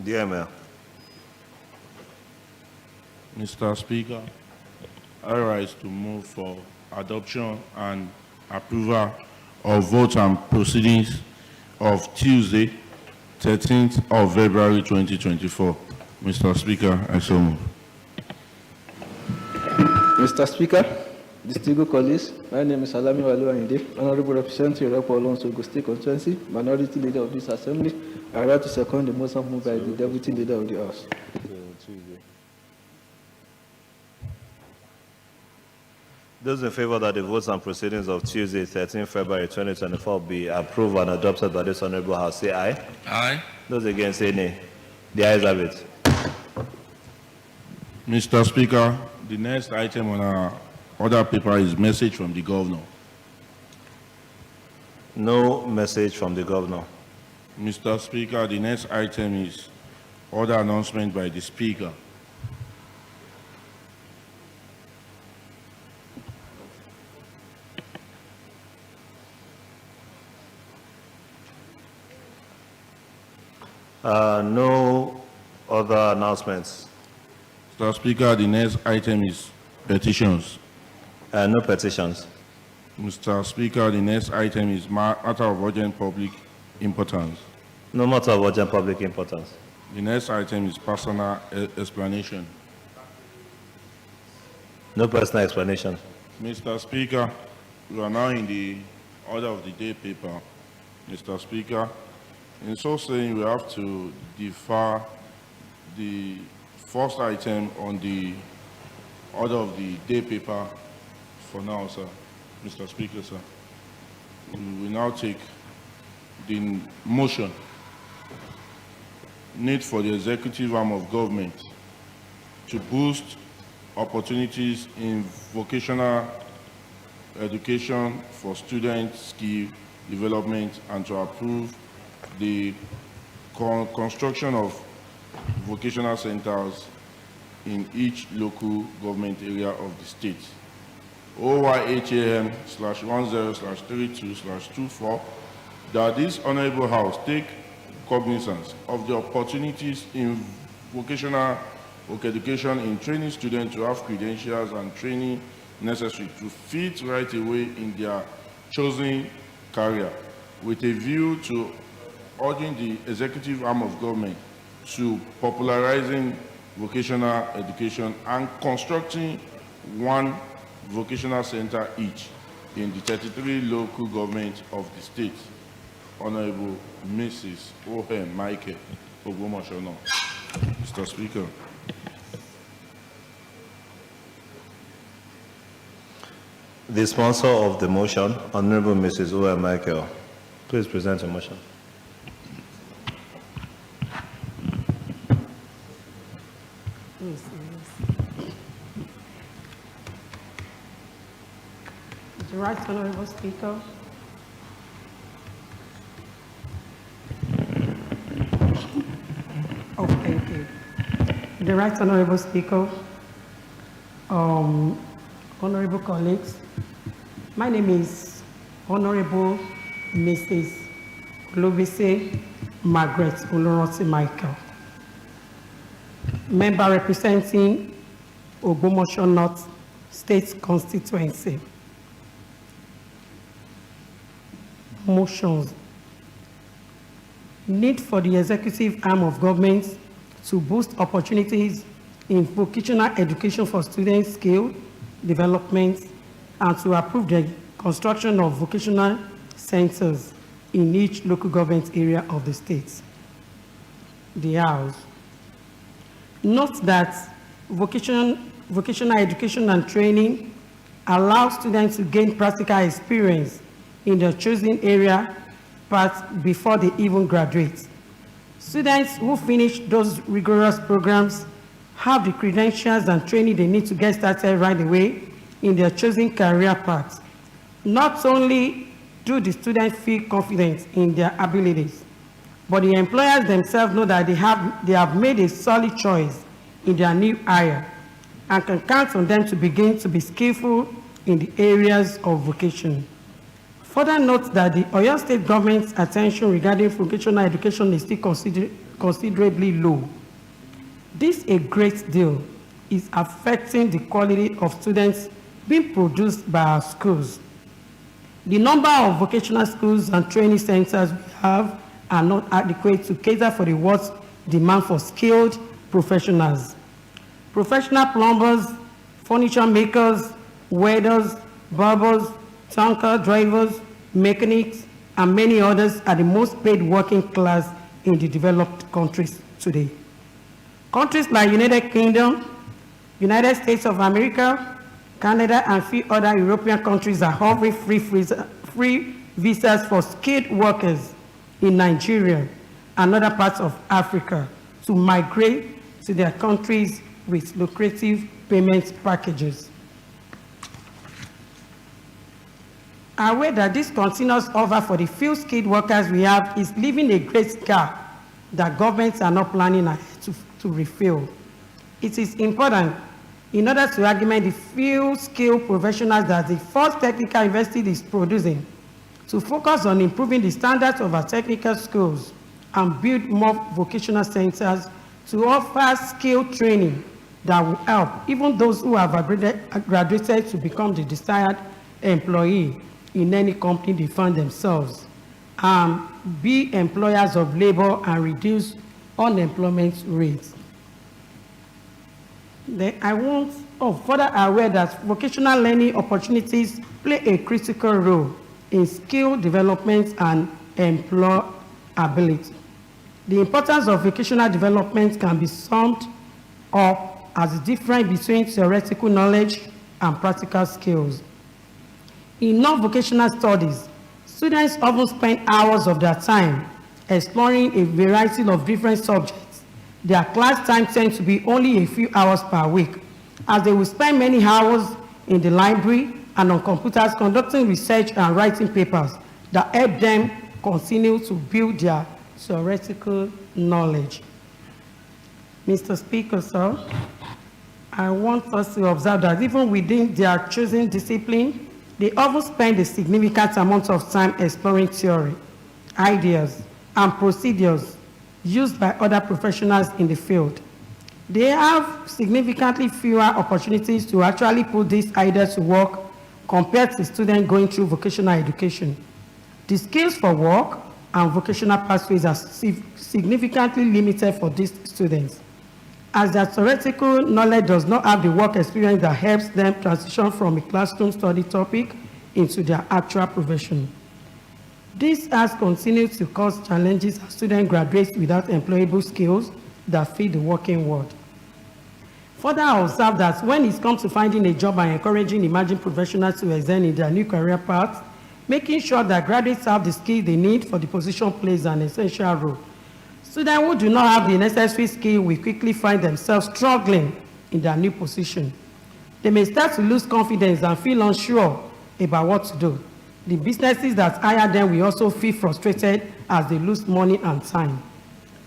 Dear Mayor, Mr. Speaker, I rise to move for adoption and approval of votes and proceedings of Tuesday, 13th of February 2024. Mr. Speaker, I so move. Mr. Speaker, distinguished colleagues, my name is Salami Walu Ayinde, Honorable Representative Repo Alonso Ogun State Constituency, Minority Leader of this Assembly. I would like to second the motion moved by the Deputy Leader of the House. those in favor that the votes and proceedings of Tuesday, 13 February 2024 be approved and adopted by this Honorable House, say aye. Aye. Those against, say nay. The ayes have it. Mr. Speaker, the next item on our order paper is message from the Governor. No message from the Governor. Mr. Speaker, the next item is order announcement by the Speaker. No other announcements. Mr. Speaker, the next item is petitions. No petitions. Mr. Speaker, the next item is matter of urgent public importance. No matter of urgent public importance. The next item is personal explanation. No personal explanation. Mr. Speaker, we are now in the order of the day paper. Mr. Speaker, in so saying, we have to defer the first item on the order of the day paper for now, sir. Mr. Speaker, sir. We will now take the motion. Need for the executive arm of government to boost opportunities in vocational education for student skill development and to approve the construction of vocational centers in each local government area of the state. OYHAM/10/32/24 that this Honorable House take cognizance of the opportunities in vocational education in training students to have credentials and training necessary to fit right away in their chosen career, with a view to urging the executive arm of government to popularizing vocational education and constructing one vocational center each in the 33 local governments of the state. Honorable Mrs. O.M. Michael Ogbomosono. Mr. Speaker. The sponsor of the motion, Honorable Mrs. O.M. Michael, please present a motion. The Right Honorable Speaker. Oh, thank you. The Right Honorable Speaker, honorable colleagues, my name is Honorable Mrs. Olubisi Margaret Oloranti Michael, member representing Ogbomoso North State Constituency. Motions. Need for the executive arm of government to boost opportunities in vocational education for student skill development and to approve the construction of vocational centers in each local government area of the state. The House. Note that vocational education and training allows students to gain practical experience in their chosen area path before they even graduate. Students who finish those rigorous programs have the credentials and training they need to get started right away in their chosen career path. Not only do the students feel confident in their abilities, but the employers themselves know that they have made a solid choice in their new area and can count on them to begin to be skillful in the areas of vocation. Further note that the Oyo State government's attention regarding vocational education is still considerably low. This a great deal is affecting the quality of students being produced by our schools. The number of vocational schools and training centers we have are not adequate to cater for the world's demand for skilled professionals. Professional plumbers, furniture makers, welders, barbers, tanker drivers, mechanics, and many others are the most paid working class in the developed countries today. Countries like United Kingdom, United States of America, Canada, and few other European countries are offering free visas for skilled workers in Nigeria and other parts of Africa to migrate to their countries with lucrative payment packages. Aware that this continuous offer for the few skilled workers we have is leaving a great gap that governments are not planning to refill. It is important, in order to augment the few skilled professionals that the first technical university is producing, to focus on improving the standards of our technical schools and build more vocational centers to offer skill training that will help even those who have graduated to become the desired employee in any company they find themselves, be employers of labor and reduce unemployment rates. Then I want further aware that vocational learning opportunities play a critical role in skill development and employability. The importance of vocational development can be summed up as the difference between theoretical knowledge and practical skills. In non-vocational studies, students often spend hours of their time exploring a variety of different subjects. Their class time tends to be only a few hours per week, as they will spend many hours in the library and on computers conducting research and writing papers that help them continue to build their theoretical knowledge. Mr. Speaker, sir, I want us to observe that even within their chosen discipline, they often spend a significant amount of time exploring theory, ideas, and procedures used by other professionals in the field. They have significantly fewer opportunities to actually put these ideas to work compared to students going through vocational education. The skills for work and vocational pathways are significantly limited for these students, as their theoretical knowledge does not have the work experience that helps them transition from a classroom study topic into their actual profession. This has continued to cause challenges as students graduate without employable skills that fit the working world. Further, I observe that when it comes to finding a job and encouraging emerging professionals to excel in their new career paths, making sure that graduates have the skills they need for the position plays an essential role. Students who do not have the necessary skill will quickly find themselves struggling in their new position. They may start to lose confidence and feel unsure about what to do. The businesses that hire them will also feel frustrated as they lose money and time.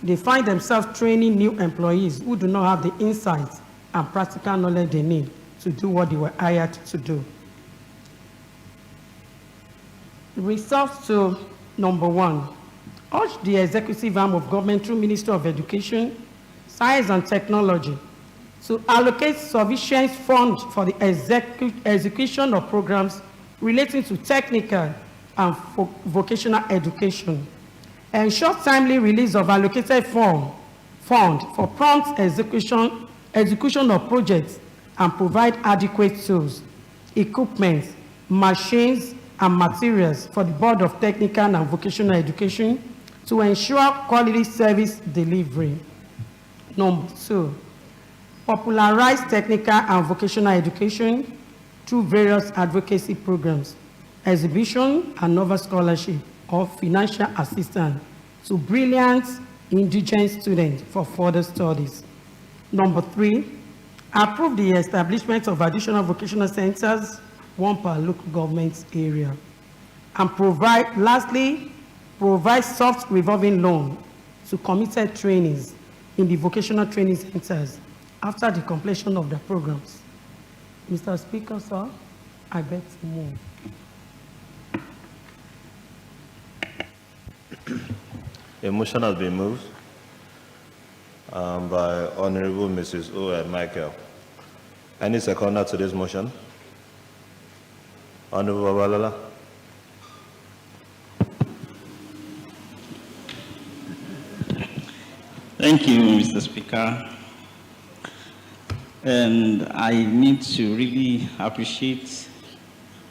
They find themselves training new employees who do not have the insights and practical knowledge they need to do what they were hired to do. Results to number 1. Urge the executive arm of government through Ministry of Education, Science and Technology to allocate sufficient funds for the execution of programs relating to technical and vocational education. Ensure timely release of allocated fund for prompt execution of projects and provide adequate tools, equipment, machines, and materials for the Board of Technical and Vocational Education to ensure quality service delivery. Number 2, popularize technical and vocational education through various advocacy programs, exhibition and novel scholarship or financial assistance to brilliant indigent students for further studies. Number 3, approve the establishment of additional vocational centers, one per local government area. And lastly, provide soft revolving loan to committed trainees in the vocational training centers after the completion of the programs. Mr. Speaker, sir, I beg to move. A motion has been moved. by Honorable Mrs. O. and Michael. Any seconder to this motion? Honorable Babalala. Thank you, Mr. Speaker. And I need to really appreciate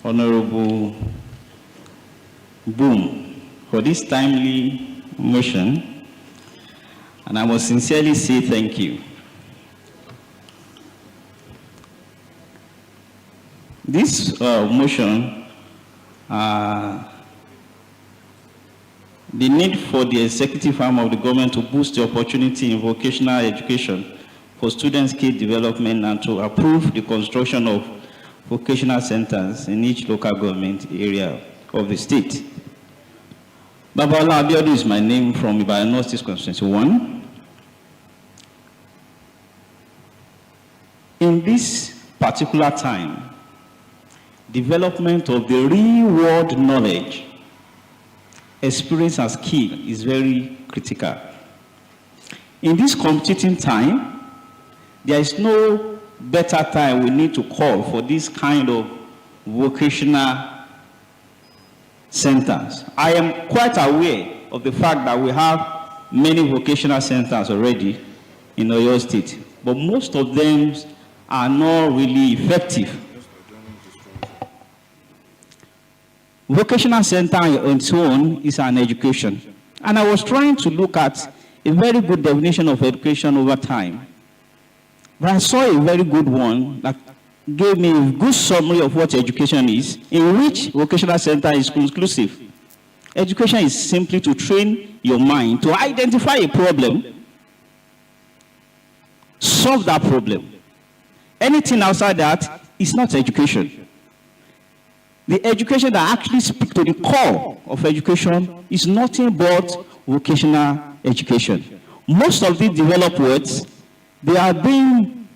Honorable Boom for this timely motion, and I must sincerely say thank you. This motion, the need for the executive arm of the government to boost the opportunity in vocational education for student skill development and to approve the construction of vocational centers in each local government area of the state. Babala Abiodun is my name from Ibadan North East Constituency 1. In this particular time, development of the real-world knowledge, experience and skill is very critical. In this computing time, there is no better time we need to call for this kind of vocational centers. I am quite aware of the fact that we have many vocational centers already in Oyo State, but most of them are not really effective. Vocational center on its own is an education. And I was trying to look at a very good definition of education over time. But I saw a very good one that gave me a good summary of what education is, in which vocational center is conclusive. Education is simply to train your mind to identify a problem, solve that problem. Anything outside that is not education. The education that actually speaks to the core of education is nothing but vocational education. Most of these developed words, they are being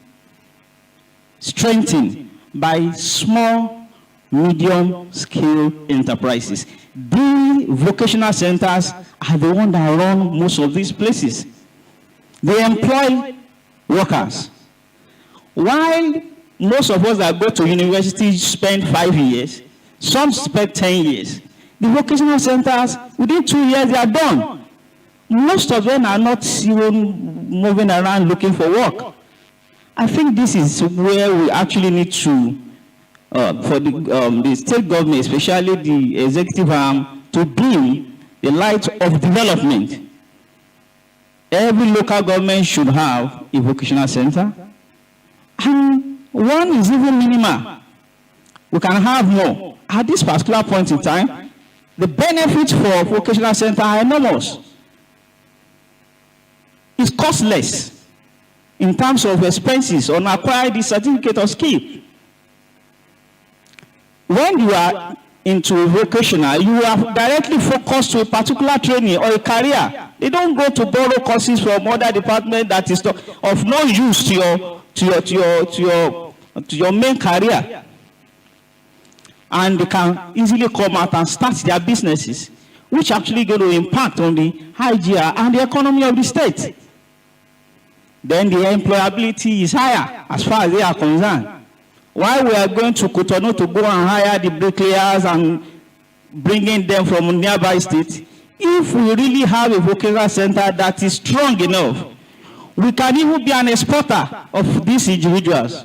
strengthened by small, medium-scale enterprises. The vocational centers are the ones that run most of these places. They employ workers. While most of us that go to university spend 5 years, some spend 10 years. The vocational centers, within 2 years, they are done. Most of them are not even moving around looking for work. I think this is where we actually need to, for the state government, especially the executive arm, to beam the light of development. Every local government should have a vocational center. And one is even minimal. We can have more. At this particular point in time, the benefits for vocational center are enormous. It's costless in terms of expenses on acquiring the certificate of skill. When you are into vocational, you are directly focused to a particular training or a career. They don't go to borrow courses from other departments that is of no use to your main career. And they can easily come out and start their businesses, which actually going to impact on the IGR and the economy of the state. Then the employability is higher as far as they are concerned. While we are going to Cotonou to go and hire the bricklayers and bringing them from nearby states, if we really have a vocational center that is strong enough, we can even be an exporter of these individuals.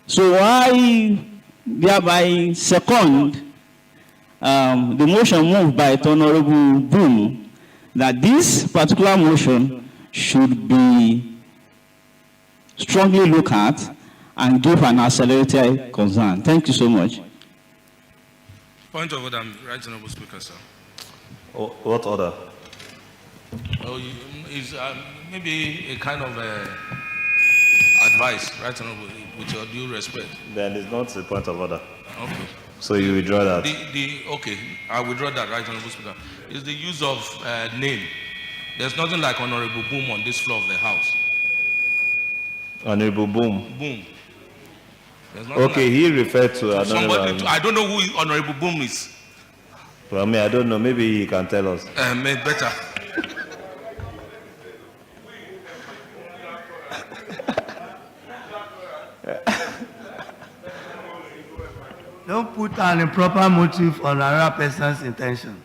So I thereby second the motion moved by Honorable Boom that this particular motion should be strongly looked at and give an accelerated concern. Thank you so much. Point of order, Right Honorable Speaker, sir. What order? Oh, is maybe a kind of advice, Right Honorable, with your due respect. Then it's not a point of order. Okay. So you withdraw that? Okay, I withdraw that, Right Honorable Speaker. It's the use of name. There's nothing like Honorable Boom on this floor of the House. Honorable Boom. Boom. Okay, like he referred to another. I don't know who Honorable Boom is. Well, I mean, I don't know. Maybe he can tell us. Better. put an improper motive on another person's intention.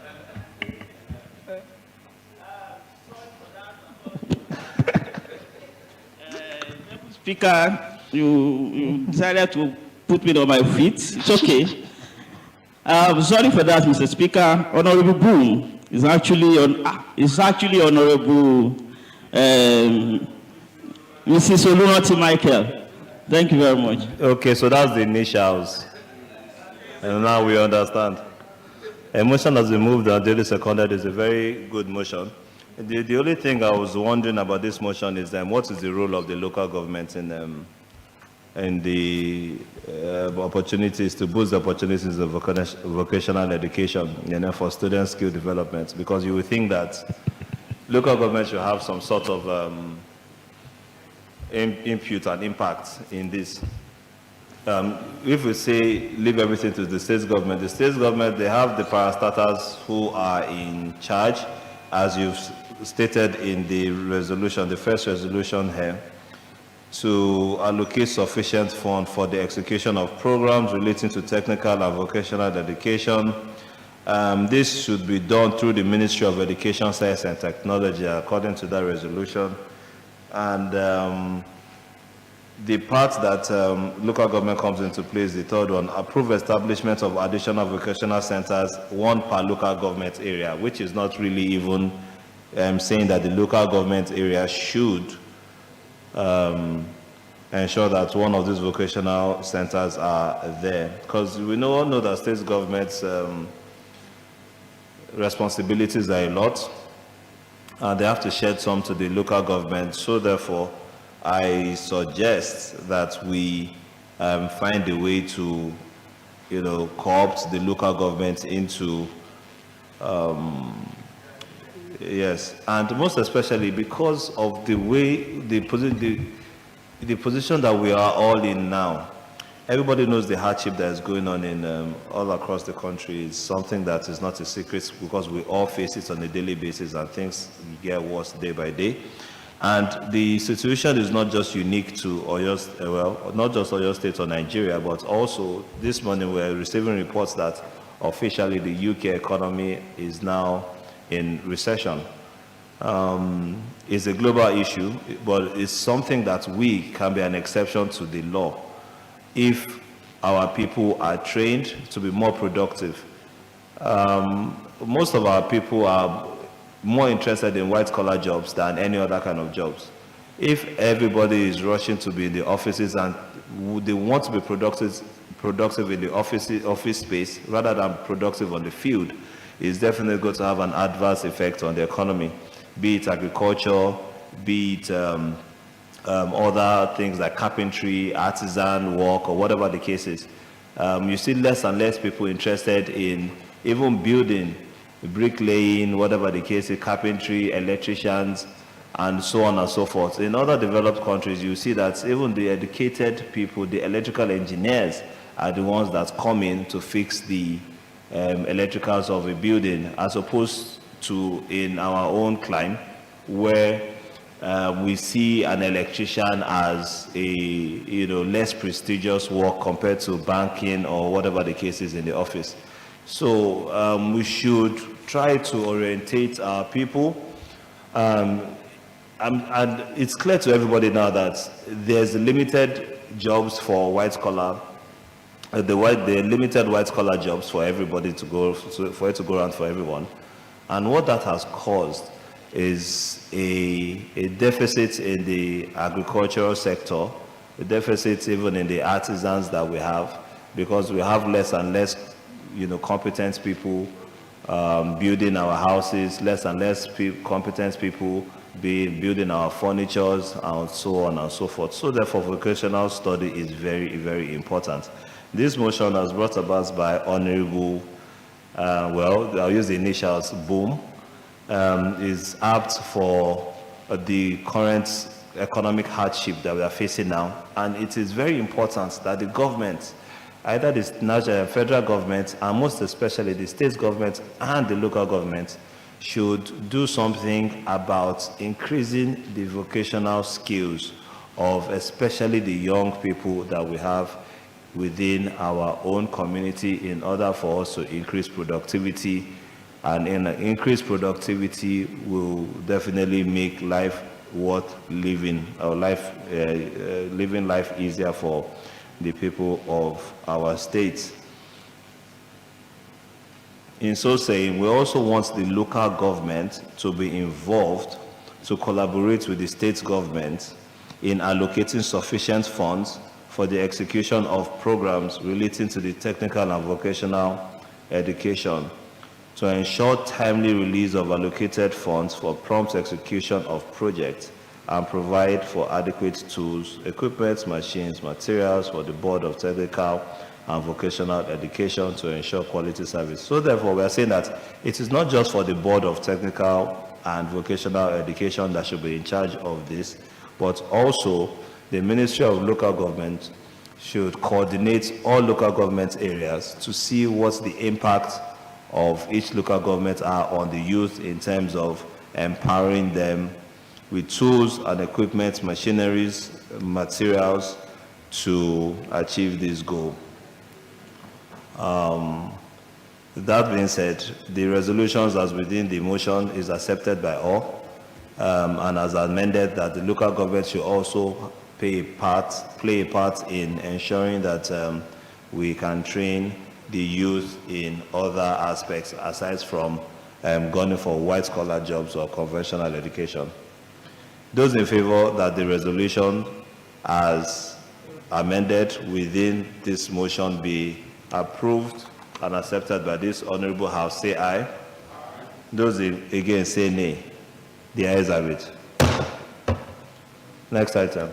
Speaker, you decided to put me on my feet. It's okay. Sorry for that, Mr. Speaker. Honorable Boom is actually Honorable Mrs. Olunoti Michael. Thank you very much. Okay, so that's the initials. And now we understand. A motion has been moved and duly seconded is a very good motion. The only thing I was wondering about this motion is what is the role of the local government in the opportunities to boost the opportunities of vocational education, for student skill development? Because you would think that local government should have some sort of input and impact in this. If we say leave everything to the state government, they have the parastatals who are in charge, as you've stated in the resolution, the first resolution here, to allocate sufficient funds for the execution of programs relating to technical and vocational education. This should be done through the Ministry of Education, Science and Technology, according to that resolution. And the part that local government comes into place, the third one, approve establishment of additional vocational centers, one per local government area, which is not really even saying that the local government area should ensure that one of these vocational centers are there. Because we all know that state government's responsibilities are a lot, and they have to shed some to the local government. So therefore, I suggest that we find a way to, co-opt the local government into, yes, and most especially because of the way the position that we are all in now. Everybody knows the hardship that is going on in all across the country is something that is not a secret, because we all face it on a daily basis, and things get worse day by day. And the situation is not just unique to not just Oyo State or Nigeria, but also this morning we're receiving reports that officially the UK economy is now in recession. It's a global issue, but it's something that we can be an exception to the law if our people are trained to be more productive. Most of our people are more interested in white-collar jobs than any other kind of jobs. If everybody is rushing to be in the offices and they want to be productive in the office space rather than productive on the field, it's definitely going to have an adverse effect on the economy, be it agriculture, be it other things like carpentry, artisan work, or whatever the case is. You see less and less people interested in even building, bricklaying, whatever the case is, carpentry, electricians, and so on and so forth. In other developed countries, you see that even the educated people, the electrical engineers, are the ones that come in to fix the electricals of a building, as opposed to in our own climate, where we see an electrician as a less prestigious work compared to banking or whatever the case is in the office. So we should try to orientate our people, and it's clear to everybody now that there's limited jobs for white collar, the limited white collar jobs for everybody to go, for it to go around for everyone, and what that has caused is a deficit in the agricultural sector, a deficit even in the artisans that we have, because we have less and less competent people building our houses, less and less competent people building our furnitures, and so on and so forth. So therefore, vocational study is very, very important. This motion was brought about by Honorable, I'll use the initials, Boom, is apt for the current economic hardship that we are facing now. And it is very important that the government, either the national federal government, and most especially the state government and the local government, should do something about increasing the vocational skills of especially the young people that we have within our own community in order for us to increase productivity. And in increased productivity will definitely make life worth living, or living life easier for the people of our state. In so saying, we also want the local government to be involved to collaborate with the state government in allocating sufficient funds for the execution of programs relating to the technical and vocational education, to ensure timely release of allocated funds for prompt execution of projects, and provide for adequate tools, equipment, machines, materials for the Board of Technical and Vocational Education to ensure quality service. So therefore, we are saying that it is not just for the Board of Technical and Vocational Education that should be in charge of this, but also the Ministry of Local Government should coordinate all local government areas to see what the impact of each local government are on the youth in terms of empowering them with tools and equipment, machineries, materials to achieve this goal. That being said, the resolutions as within the motion is accepted by all, and as amended, that the local government should also play a part in ensuring that we can train the youth in other aspects aside from going for white-collar jobs or conventional education. Those in favor that the resolution as amended within this motion be approved and accepted by this honorable House, say aye. Those again say nay. The ayes have it. Next item.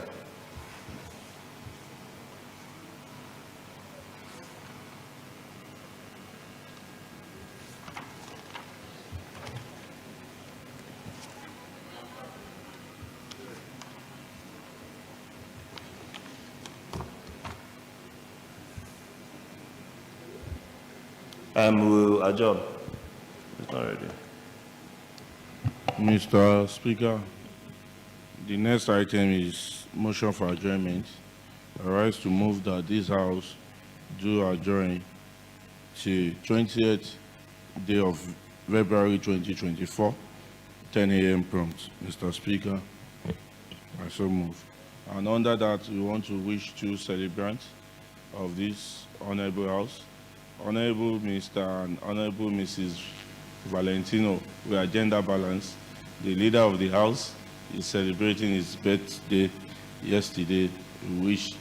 We'll adjourn. It's not ready. Mr. Speaker, the next item is motion for adjournment. I rise to move that this House do adjourn to 20th day of February 2024, 10 a.m. prompt. Mr. Speaker, I so move. And under that, we want to wish two celebrants of this honorable House, Honorable Mr. and Honorable Mrs. Valentino. We are gender balanced. The leader of the House is celebrating his birthday yesterday. We wish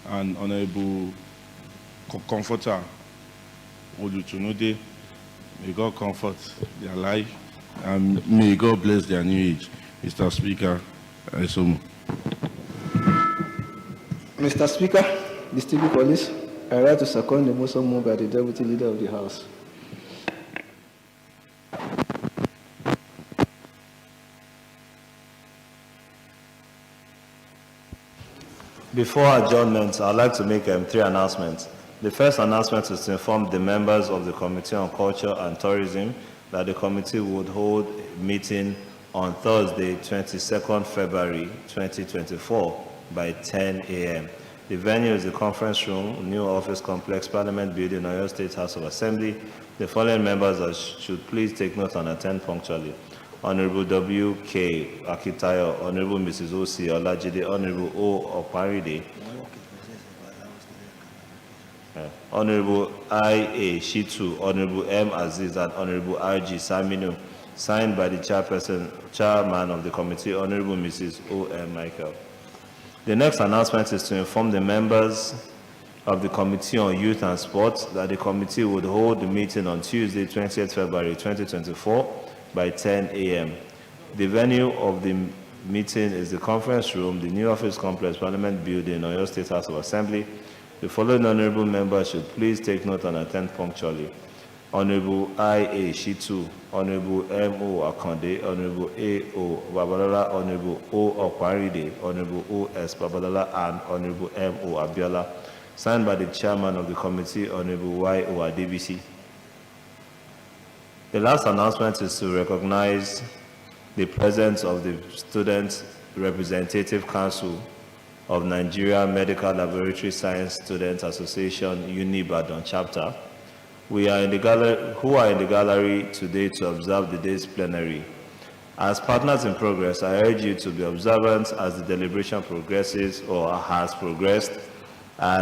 an Honorable Comforter Olutunode. May God comfort their life and may God bless their new age. Mr. Speaker, I so move. Mr. Speaker, distinguished colleagues, I rise to second the motion moved by the Deputy Leader of the House. Before adjournment, I'd like to make 3 announcements. The first announcement is to inform the members of the Committee on Culture and Tourism that the committee would hold a meeting on Thursday, 22nd February 2024 by 10 a.m. The venue is the conference room, New Office Complex, Parliament Building, Oyo State House of Assembly. The following members should please take note and attend punctually. Honorable W.K. Akitayo, Honorable Mrs. O.C. Olajide, Honorable O. Okparide, Honorable I.A. Shitu, Honorable M. Aziz, and Honorable R.G. Saminu, signed by the chairman of the committee, Honorable Mrs. O.M. Michael. The next announcement is to inform the members of the Committee on Youth and Sports that the committee would hold the meeting on Tuesday, 20th February 2024 by 10 a.m. The venue of the meeting is the conference room, the New Office Complex, Parliament Building, Oyo State House of Assembly. The following honorable members should please take note and attend punctually. Honorable I.A. Shitu, Honorable M.O. Akande, Honorable A.O. Babalola, Honorable O. Okparide, Honorable O.S. Babalola, and Honorable M.O. Abiola, signed by the chairman of the committee, Honorable Y.O. Adebisi. The last announcement is to recognize the presence of the Student Representative Council of Nigeria Medical Laboratory Science Students Association, Unibadan chapter, who are in the gallery today to observe the day's plenary. As partners in progress, I urge you to be observant as the deliberation progresses or has progressed,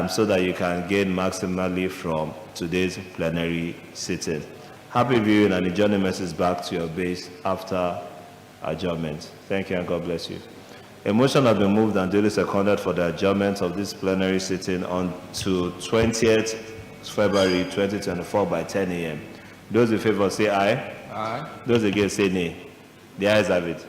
so that you can gain maximally from today's plenary sitting. Happy viewing and a journey message back to your base after adjournment. Thank you and God bless you. A motion has been moved and duly seconded for the adjournment of this plenary sitting on to 20th February 2024 by 10 a.m. Those in favor say aye. Aye. Those against say nay. The ayes have it.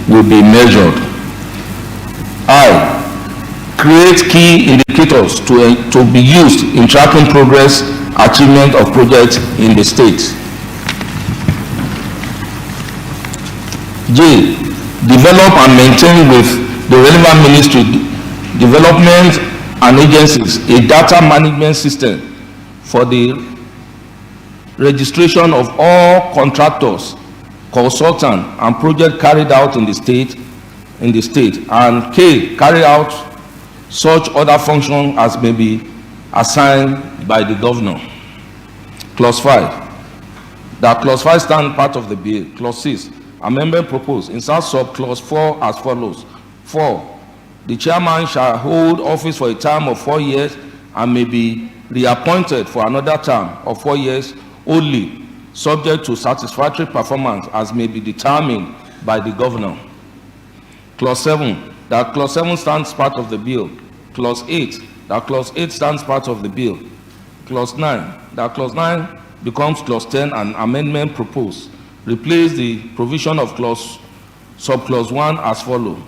will be measured. I, create key indicators to be used in tracking progress, achievement of projects in the state. J, develop and maintain with the relevant ministry, development and agencies a data management system for the registration of all contractors, consultants, and projects carried out in the state. And K, carry out such other functions as may be assigned by the governor. Clause 5. That clause 5 stands part of the bill. Clause 6. Amendment proposed. Insert sub clause 4 as follows. 4. The chairman shall hold office for a term of 4 years and may be reappointed for another term of 4 years only, subject to satisfactory performance as may be determined by the governor. Clause 7. That clause 7 stands part of the bill. Clause 8. That clause 8 stands part of the bill. Clause 9. That clause 9 becomes clause 10 and amendment proposed. Replace the provision of subclause 1 as follows.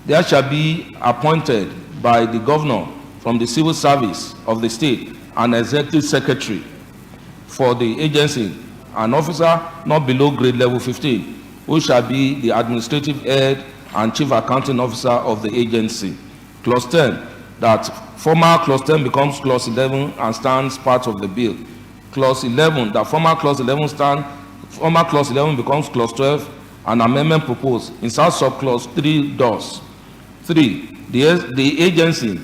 There shall be appointed by the governor from the civil service of the state an executive secretary for the agency, an officer not below grade level 15, who shall be the administrative head and chief accounting officer of the agency. Clause 10, that former clause 10 becomes clause 11 and stands part of the bill. Clause 11, that former clause 11 becomes clause 12 and amendment proposed. Insert subclause 3 does. 3, the agency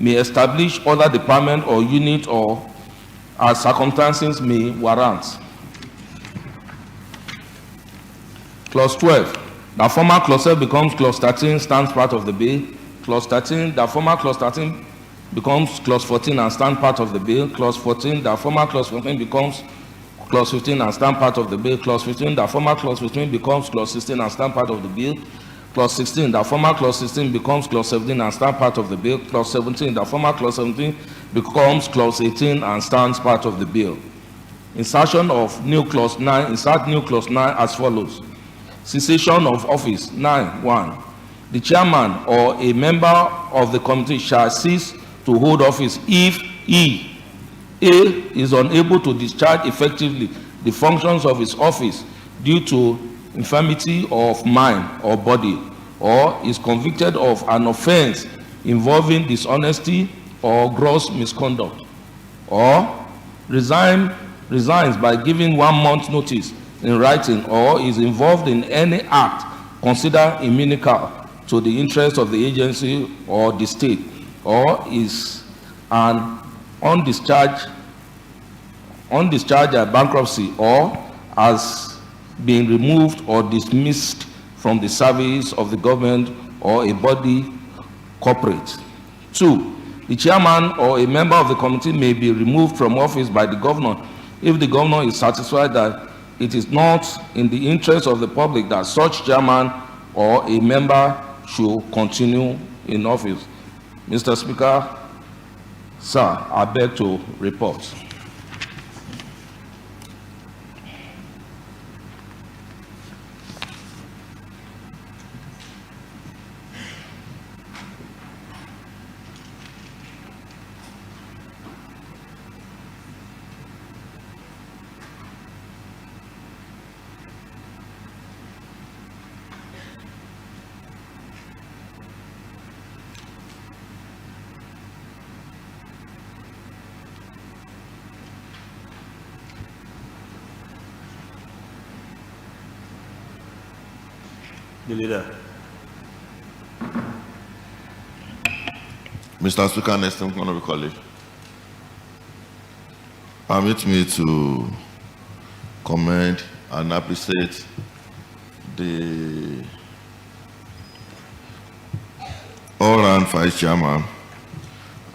may establish other department or unit or as circumstances may warrant. Clause 12, the former clause 12 becomes clause 13, stands part of the bill. Clause 13, the former clause 13 becomes clause 14 and stands part of the bill. Clause 14, the former clause 14 becomes clause 15 and stands part of the bill. Clause 15, the former clause 15 becomes clause 16 and stands part of the bill. Clause 16, the former clause 16 becomes clause 17 and stands part of the bill. Clause 17, the former clause 17 becomes clause 18 and stands part of the bill. Insertion of new clause 9, insert new clause 9 as follows. Cessation of office 9.1. The chairman or a member of the committee shall cease to hold office if he, A, is unable to discharge effectively the functions of his office due to infirmity of mind or body, or is convicted of an offense involving dishonesty or gross misconduct, or resigns by giving 1 month's notice in writing, or is involved in any act considered inimical to the interest of the agency or the state, or is an undischarged bankruptcy, or has been removed or dismissed from the service of the government or a body corporate. 2, the chairman or a member of the committee may be removed from office by the governor if the governor is satisfied that it is not in the interest of the public that such chairman or a member should continue in office. Mr. Speaker, sir, I beg to report. The leader. Mr. Speaker, next time, Honorable colleague. Permit me to commend and appreciate the all-round vice chairman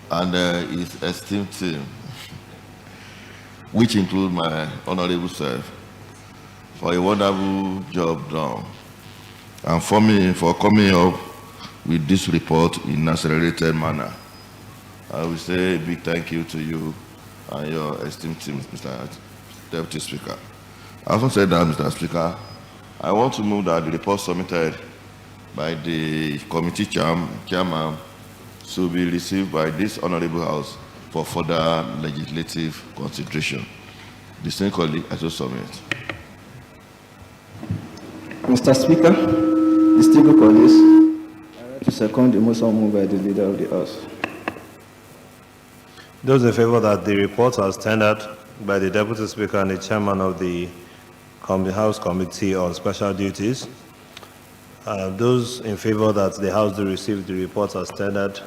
and his esteemed team, which include my honorable self, for a wonderful job done, and for me for coming up with this report in an accelerated manner. I will say a big thank you to you and your esteemed team, Mr. Deputy Speaker. I also said that, Mr. Speaker, I want to move that the report submitted by the committee chairman should be received by this honorable house for further legislative consideration. Distinguished colleague, I so submit. Mr. Speaker, distinguished colleagues, I like to second the motion moved by the Leader of the House. Those in favor that the report as tendered by the Deputy Speaker and the Chairman of the House Committee on Special Duties, those in favor that the House do receive the report as tendered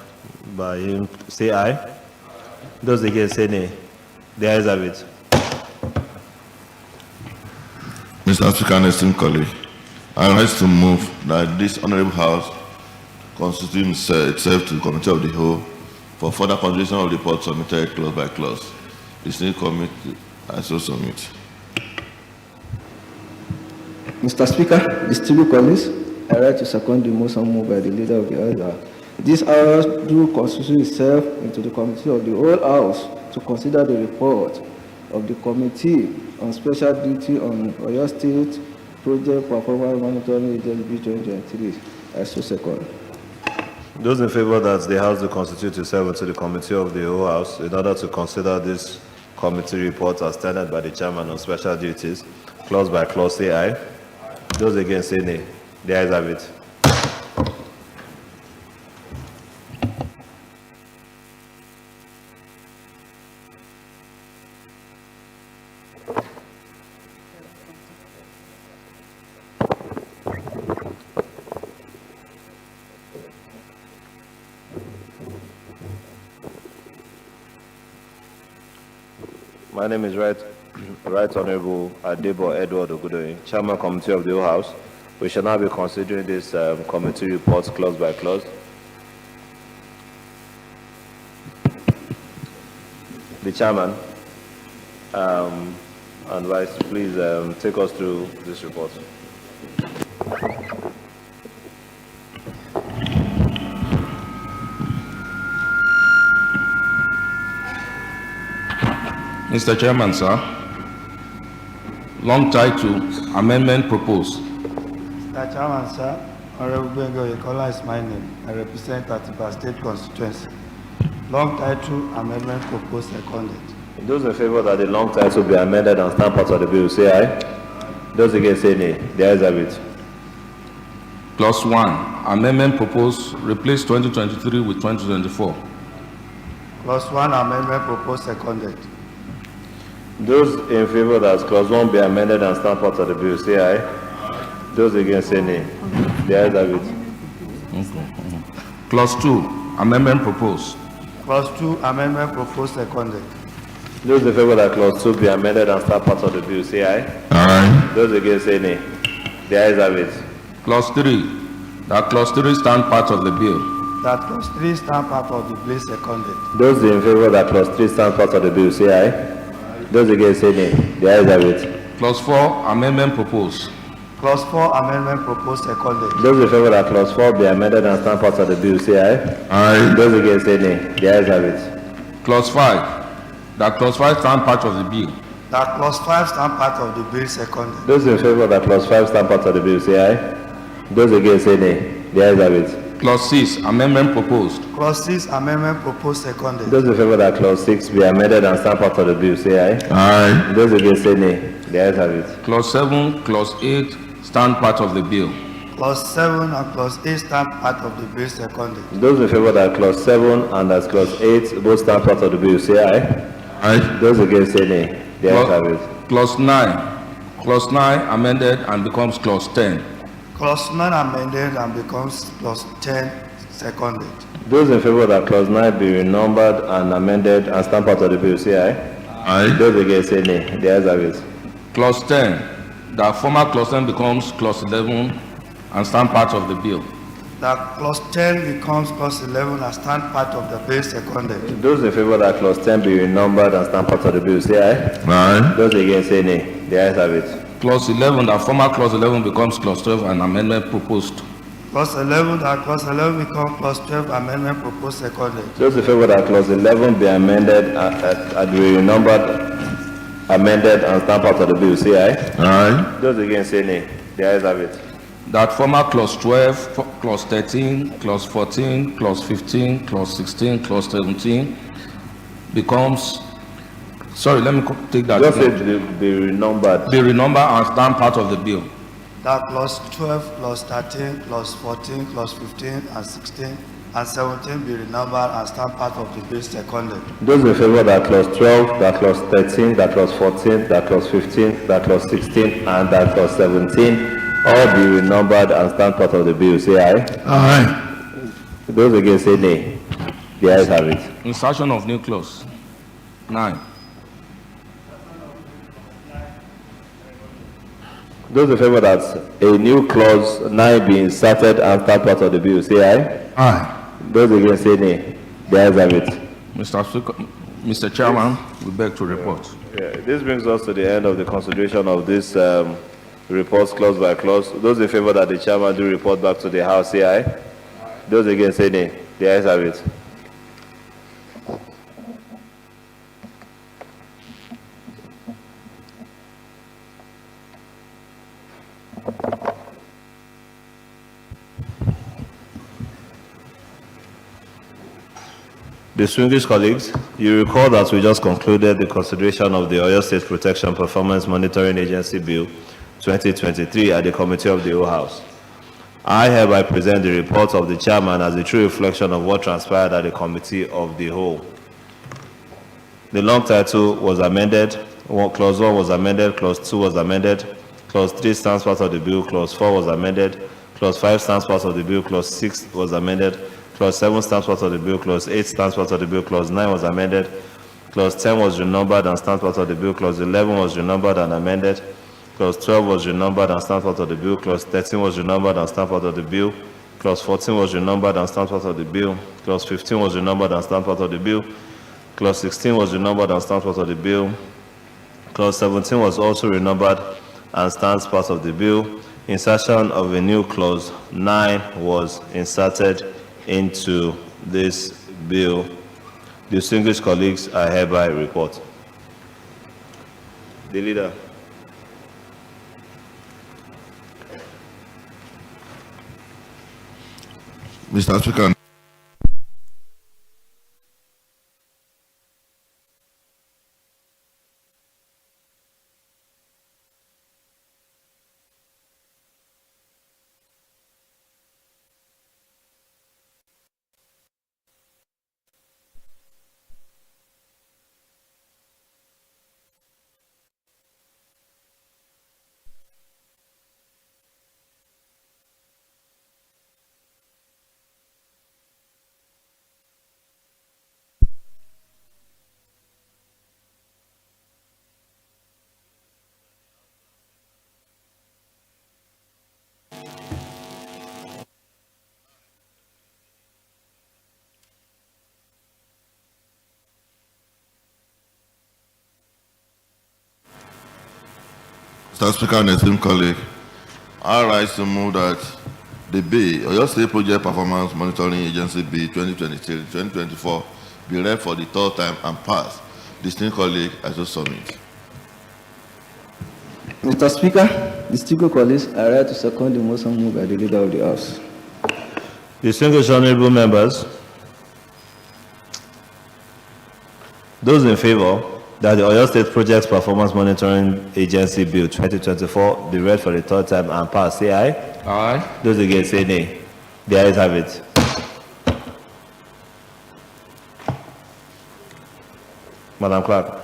by him, say aye. Those against, say nay. The ayes have it. Mr. Speaker and esteemed colleague, I rise to move that this honorable house constitute itself to the committee of the whole for further consideration of the report submitted clause by clause. The Senate committee, I so submit. Mr. Speaker, distinguished colleagues, I like to second the motion moved by the Leader of the House. This House do constitute itself into the committee of the whole House to consider the report of the Committee on Special Duty on Oyo State Project Performance Monitoring Agency 2023. I so second. Those in favor that the House do constitute itself into the committee of the whole House in order to consider this committee report as tendered by the Chairman on Special Duties, clause by clause, say aye. Those against, say nay. The ayes have it. My name is Right Honorable Adebo Edward Ogudoyin, Chairman Committee of the whole House. We shall now be considering this committee report clause by clause. The Chairman and Vice, please take us through this report. Mr. Chairman, sir, long title, amendment proposed. Mr. Chairman, sir, Honorable Bengo Yekola is my name. I represent Atiba State Constituency. Long title, amendment proposed, seconded. Those in favor that the long title be amended and stand part of the bill, say aye. Those against, say nay. The ayes have it. Clause 1, amendment proposed, replace 2023 with 2024. Clause 1, amendment proposed, seconded. Those in favor that clause 1 be amended and stand part of the bill, say aye. Those against, say nay. The ayes have it. Clause 2, amendment proposed. Clause 2, amendment proposed, seconded. Those in favor that clause 2 be amended and stand part of the bill, say aye. Aye. Those against, say nay. The ayes have it. Clause 3, that clause 3 stand part of the bill. That clause 3 stand part of the bill, seconded. Those in favor that clause 3 stand part of the bill, say aye. Those against, say nay. The ayes have it. Clause 4, amendment proposed. Clause 4, amendment proposed, seconded. Those in favor that clause 4 be amended and stand part of the bill, say aye. Aye. Those against, say nay. The ayes have it. Clause 5, that clause 5 stand part of the bill. That clause 5 stand part of the bill, seconded. Those in favor that clause 5 stand part of the bill, say aye. Those against, say nay. The ayes have it. Clause 6, amendment proposed. Clause 6, amendment proposed, seconded. Those in favor that clause 6 be amended and stand part of the bill, say aye. Aye. Those against, say nay. The ayes have it. Clause 7, clause 8 stand part of the bill. Clause 7 and clause 8 stand part of the bill, seconded. Those in favor that clause 7 and that clause 8 both stand part of the bill, say aye. Aye. Those against, say nay. The ayes have it. Clause 9, clause 9 amended and becomes clause 10. Clause 9 amended and becomes clause 10, seconded. Those in favor that clause 9 be renumbered and amended and stand part of the bill, say aye. Aye. Those against, say nay. The ayes have it. Clause 10, that former clause 10 becomes clause 11 and stand part of the bill. That clause 10 becomes clause 11 and stand part of the bill, seconded. Those in favor that clause 10 be renumbered and stand part of the bill, say aye. Aye. Those against, say nay. The ayes have it. Clause 11, that former clause 11 becomes clause 12 and amendment proposed. Clause 11, that clause 11 becomes clause 12, amendment proposed, seconded. Those in favor that clause 11 be amended and be renumbered, amended and stand part of the bill, say aye. Aye. Those against, say nay. The ayes have it. That former clause 12, clause 13, clause 14, clause 15, clause 16, clause 17 becomes, sorry, let me take that. Just say be renumbered. Be renumbered and stand part of the bill. That clause 12, clause 13, clause 14, clause 15, and 16, and 17 be renumbered and stand part of the bill seconded. Those in favor that clause 12, that clause 13, that clause 14, that clause 15, that clause 16, and that clause 17, all be renumbered and stand part of the bill, say aye. Aye. Those against say nay. The ayes have it. Insertion of new clause 9. Those in favor that a new clause 9 be inserted and stand part of the bill, say aye. Aye. Those against say nay. The ayes have it. Mr. Speaker, Mr. Chairman, we beg to report. Yeah, this brings us to the end of the consideration of this reports clause by clause. Those in favor that the chairman do report back to the House, say aye. Those against say nay. The ayes have it. Distinguished colleagues, you recall that we just concluded the consideration of the Oyo State Protection Performance Monitoring Agency Bill 2023 at the Committee of the Whole House. I hereby present the report of the chairman as a true reflection of what transpired at the Committee of the Whole. The long title was amended. Clause 1 was amended. Clause 2 was amended. Clause 3 stands part of the bill. Clause 4 was amended. Clause 5 stands part of the bill. Clause 6 was amended. Clause 7 stands part of the bill. Clause 8 stands part of the bill. Clause 9 was amended. Clause 10 was renumbered and stands part of the bill. Clause 11 was renumbered and amended. Clause 12 was renumbered and stands part of the bill. Clause 13 was renumbered and stands part of the bill. Clause 14 was renumbered and stands part of the bill. Clause 15 was renumbered and stands part of the bill. Clause 16 was renumbered and stands part of the bill. Clause 17 was also renumbered and stands part of the bill. Insertion of a new clause 9 was inserted into this bill. Distinguished colleagues, I hereby report. The leader. Mr. Speaker. Mr. Speaker and esteemed colleague, I rise to move that the bill, Oyo State Project Performance Monitoring Agency Bill 2023-2024 be read for the third time and passed. Distinguished colleague, I so submit. Mr. Speaker, distinguished colleagues, I rise to second the motion moved by the Leader of the House. Distinguished honorable members, those in favor that the Oyo State Projects Performance Monitoring Agency Bill 2024 be read for the third time and pass, say aye. Aye. Those against say nay. The ayes have it. Madam Clerk.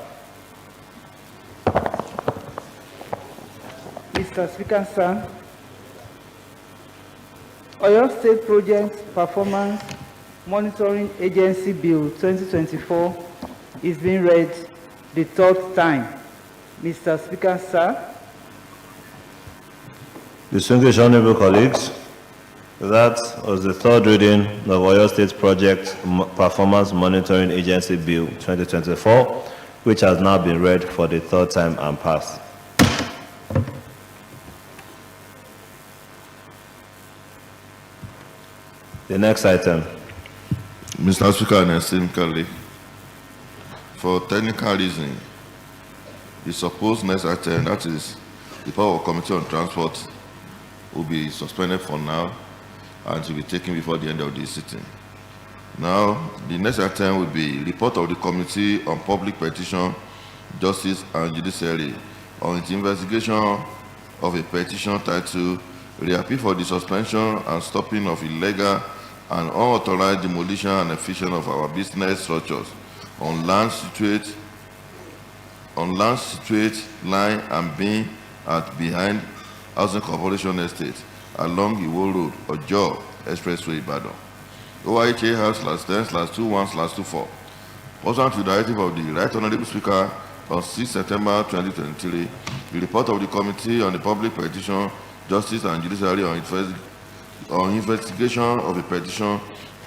Mr. Speaker, sir, Oyo State Project Performance Monitoring Agency Bill 2024 is being read the third time. Mr. Speaker, sir. Distinguished honorable colleagues, that was the third reading of Oyo State Project Performance Monitoring Agency Bill 2024, which has now been read for the third time and passed. The next item. Mr. Speaker and esteemed colleague, for technical reason, the supposed next item, that is the Power Committee on Transport will be suspended for now and to be taken before the end of this sitting. Now, the next item will be report of the Committee on Public Petition, Justice and Judiciary on its investigation of a petition titled Reappeal for the Suspension and Stopping of Illegal and Unauthorized Demolition and Eviction of Our Business Structures on land situate, lying and being at behind Housing Corporation Estate along Iwo Road, Ojo Expressway, Ibadan. OIHA has /10/21/24. Pursuant to the directive of the Right Honorable Speaker on 6 September 2023, the report of the Committee on the Public Petition, Justice and Judiciary on investigation of a petition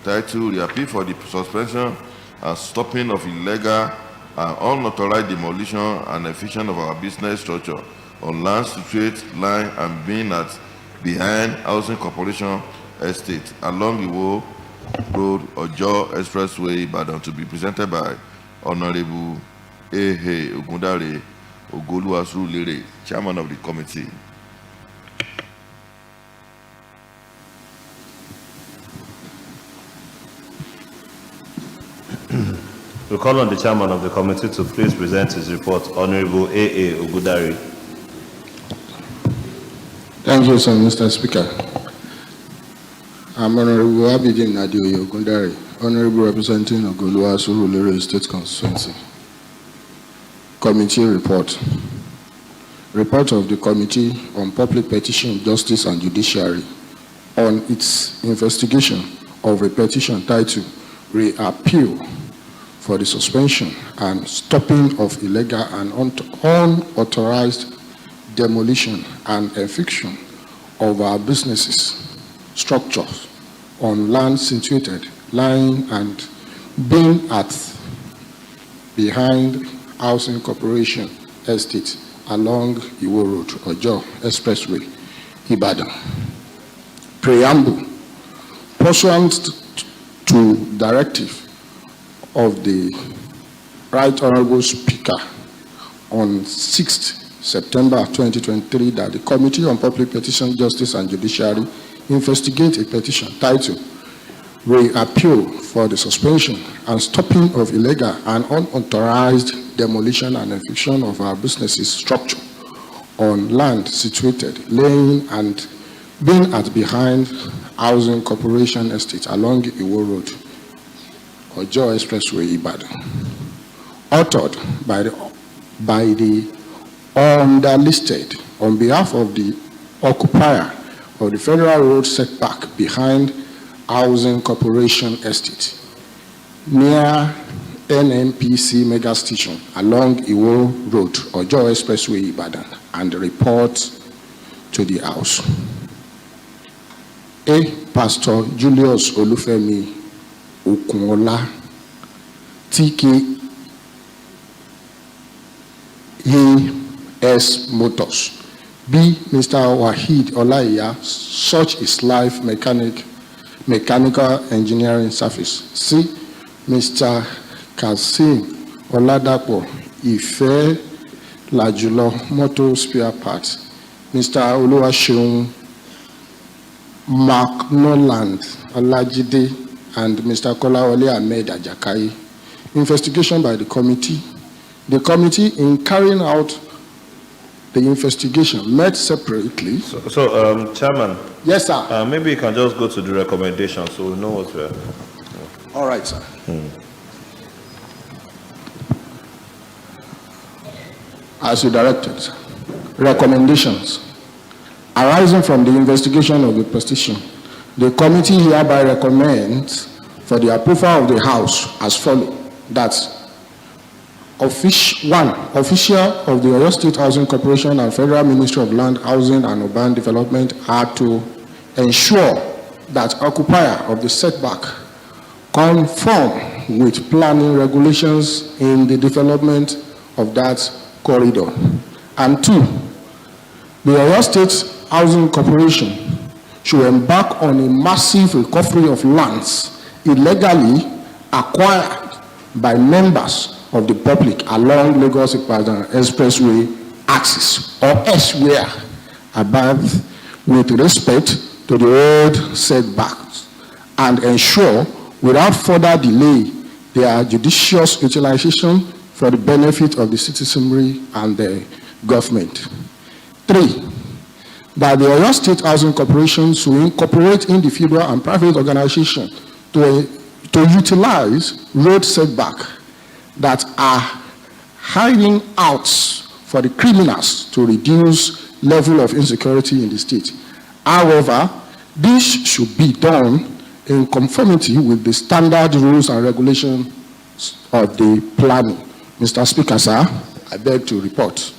titled Reappeal for the Suspension and Stopping of Illegal and Unauthorized Demolition and Eviction of Our Business Structure on land situate, lying and being at behind Housing Corporation Estate along Iwo Road, Ojo Expressway, Ibadan, to be presented by Honorable A.H. Ogundare Ogoluwasurulere, Chairman of the Committee. We call on the Chairman of the Committee to please present his report, Honorable A.A. Ogundare. Thank you, sir, Mr. Speaker. I'm Honorable Abidin Adeoye Ogundare, Honorable representing Ogoluwasurulere State Constituency. Committee report. Report of the Committee on Public Petition, Justice and Judiciary on its investigation of a petition titled Reappeal for the Suspension and Stopping of Illegal and Unauthorized Demolition and Eviction of Our Businesses, Structures on land situated, lying and being at behind Housing Corporation Estate along Iwo Road, Ojo Expressway, Ibadan. Preamble. Pursuant to directive of the Right Honorable Speaker on 6th September 2023 that the Committee on Public Petition, Justice and Judiciary investigate a petition titled Reappeal for the Suspension and Stopping of Illegal and Unauthorized Demolition and Eviction of Our Businesses Structure on land situated, laying and being at behind Housing Corporation Estate along Iwo Road, Ojo Expressway, Ibadan. Authored by the underlisted on behalf of the occupier of the Federal Road setback behind Housing Corporation Estate near NNPC Mega Station along Iwo Road, Ojo Expressway, Ibadan, and report to the House. A. Pastor Julius Olufemi Okunola, TK ES Motors. B. Mr. Wahid Olaiya, such is life mechanical engineering service. C. Mr. Kasim Oladapo Ife Lajulo Motor Spare Parts. Mr. Oluwaseun McNoland Olajide and Mr. Kolawole Ahmed Ajakai. Investigation by the committee. The committee, in carrying out the investigation, met separately. So, Chairman. Yes, sir. Maybe you can just go to the recommendation so we know what we're. All right, sir. As you directed, sir. Recommendations. Arising from the investigation of the petition, the committee hereby recommends for the approval of the House as follows: that official of the Oyo State Housing Corporation and Federal Ministry of Land, Housing and Urban Development are to ensure that occupier of the setback conform with planning regulations in the development of that corridor. And two, the Oyo State Housing Corporation should embark on a massive recovery of lands illegally acquired by members of the public along Lagos-Ibadan Expressway axis or elsewhere above with respect to the road setbacks and ensure without further delay their judicious utilization for the benefit of the citizenry and the government. 3, that the Oyo State Housing Corporation will incorporate individual and private organizations to utilize road setback that are hiding out for the criminals to reduce level of insecurity in the state. However, this should be done in conformity with the standard rules and regulations of the planning. Mr. Speaker, sir, I beg to report.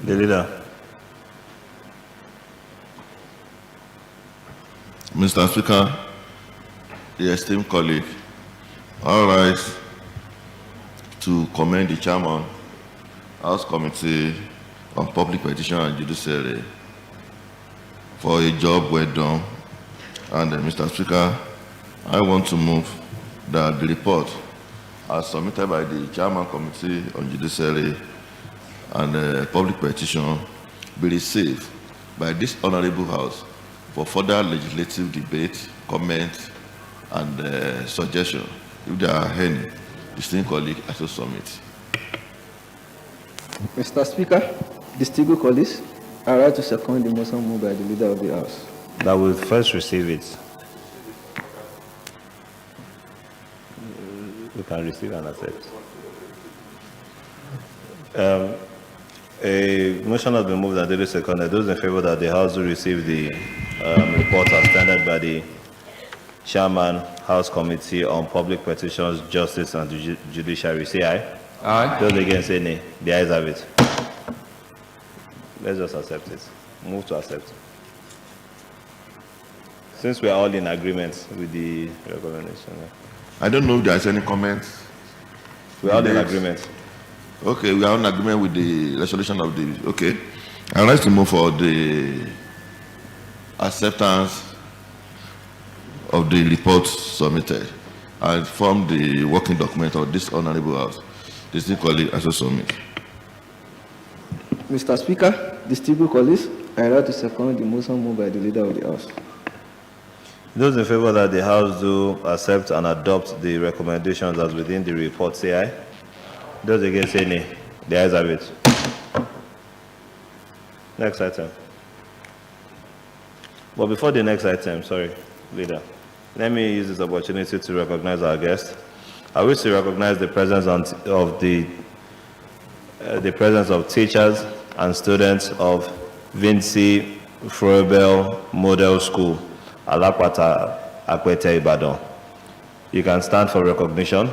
The leader. Mr. Speaker, the esteemed colleague, all rise to commend the chairman, House Committee on Public Petition and Judiciary for a job well done. And Mr. Speaker, I want to move that the report as submitted by the Chairman Committee on Judiciary and Public Petition be received by this Honorable House for further legislative debate, comment, and suggestion. If there are any, distinguished colleagues, I shall submit. Mr. Speaker, distinguished colleagues, I rise to second the motion moved by the Leader of the House. That will first receive it. We can receive and accept. A motion has been moved and duly seconded. Those in favor that the House will receive the report as standard by the Chairman, House Committee on Public Petitions, Justice and Judiciary, say aye. Aye. Those against say nay. The ayes have it. Let's just accept it. Move to accept. Since we are all in agreement with the recommendation. I don't know if there is any comments. We are all in agreement. Okay, we are in agreement with the resolution of the, okay. I would like to move for the acceptance of the report submitted and from the working document of this Honorable House. Distinguished colleague, I shall submit. Mr. Speaker, distinguished colleagues, I rise to second the motion moved by the Leader of the House. Those in favor that the House do accept and adopt the recommendations as within the report, say aye. Those against say nay. The ayes have it. Next item. But before the next item, sorry, Leader, let me use this opportunity to recognize our guest. I wish to recognize the presence of the presence of teachers and students of Vinci Froebel Model School, Alapata, Akwete, Ibadan. You can stand for recognition.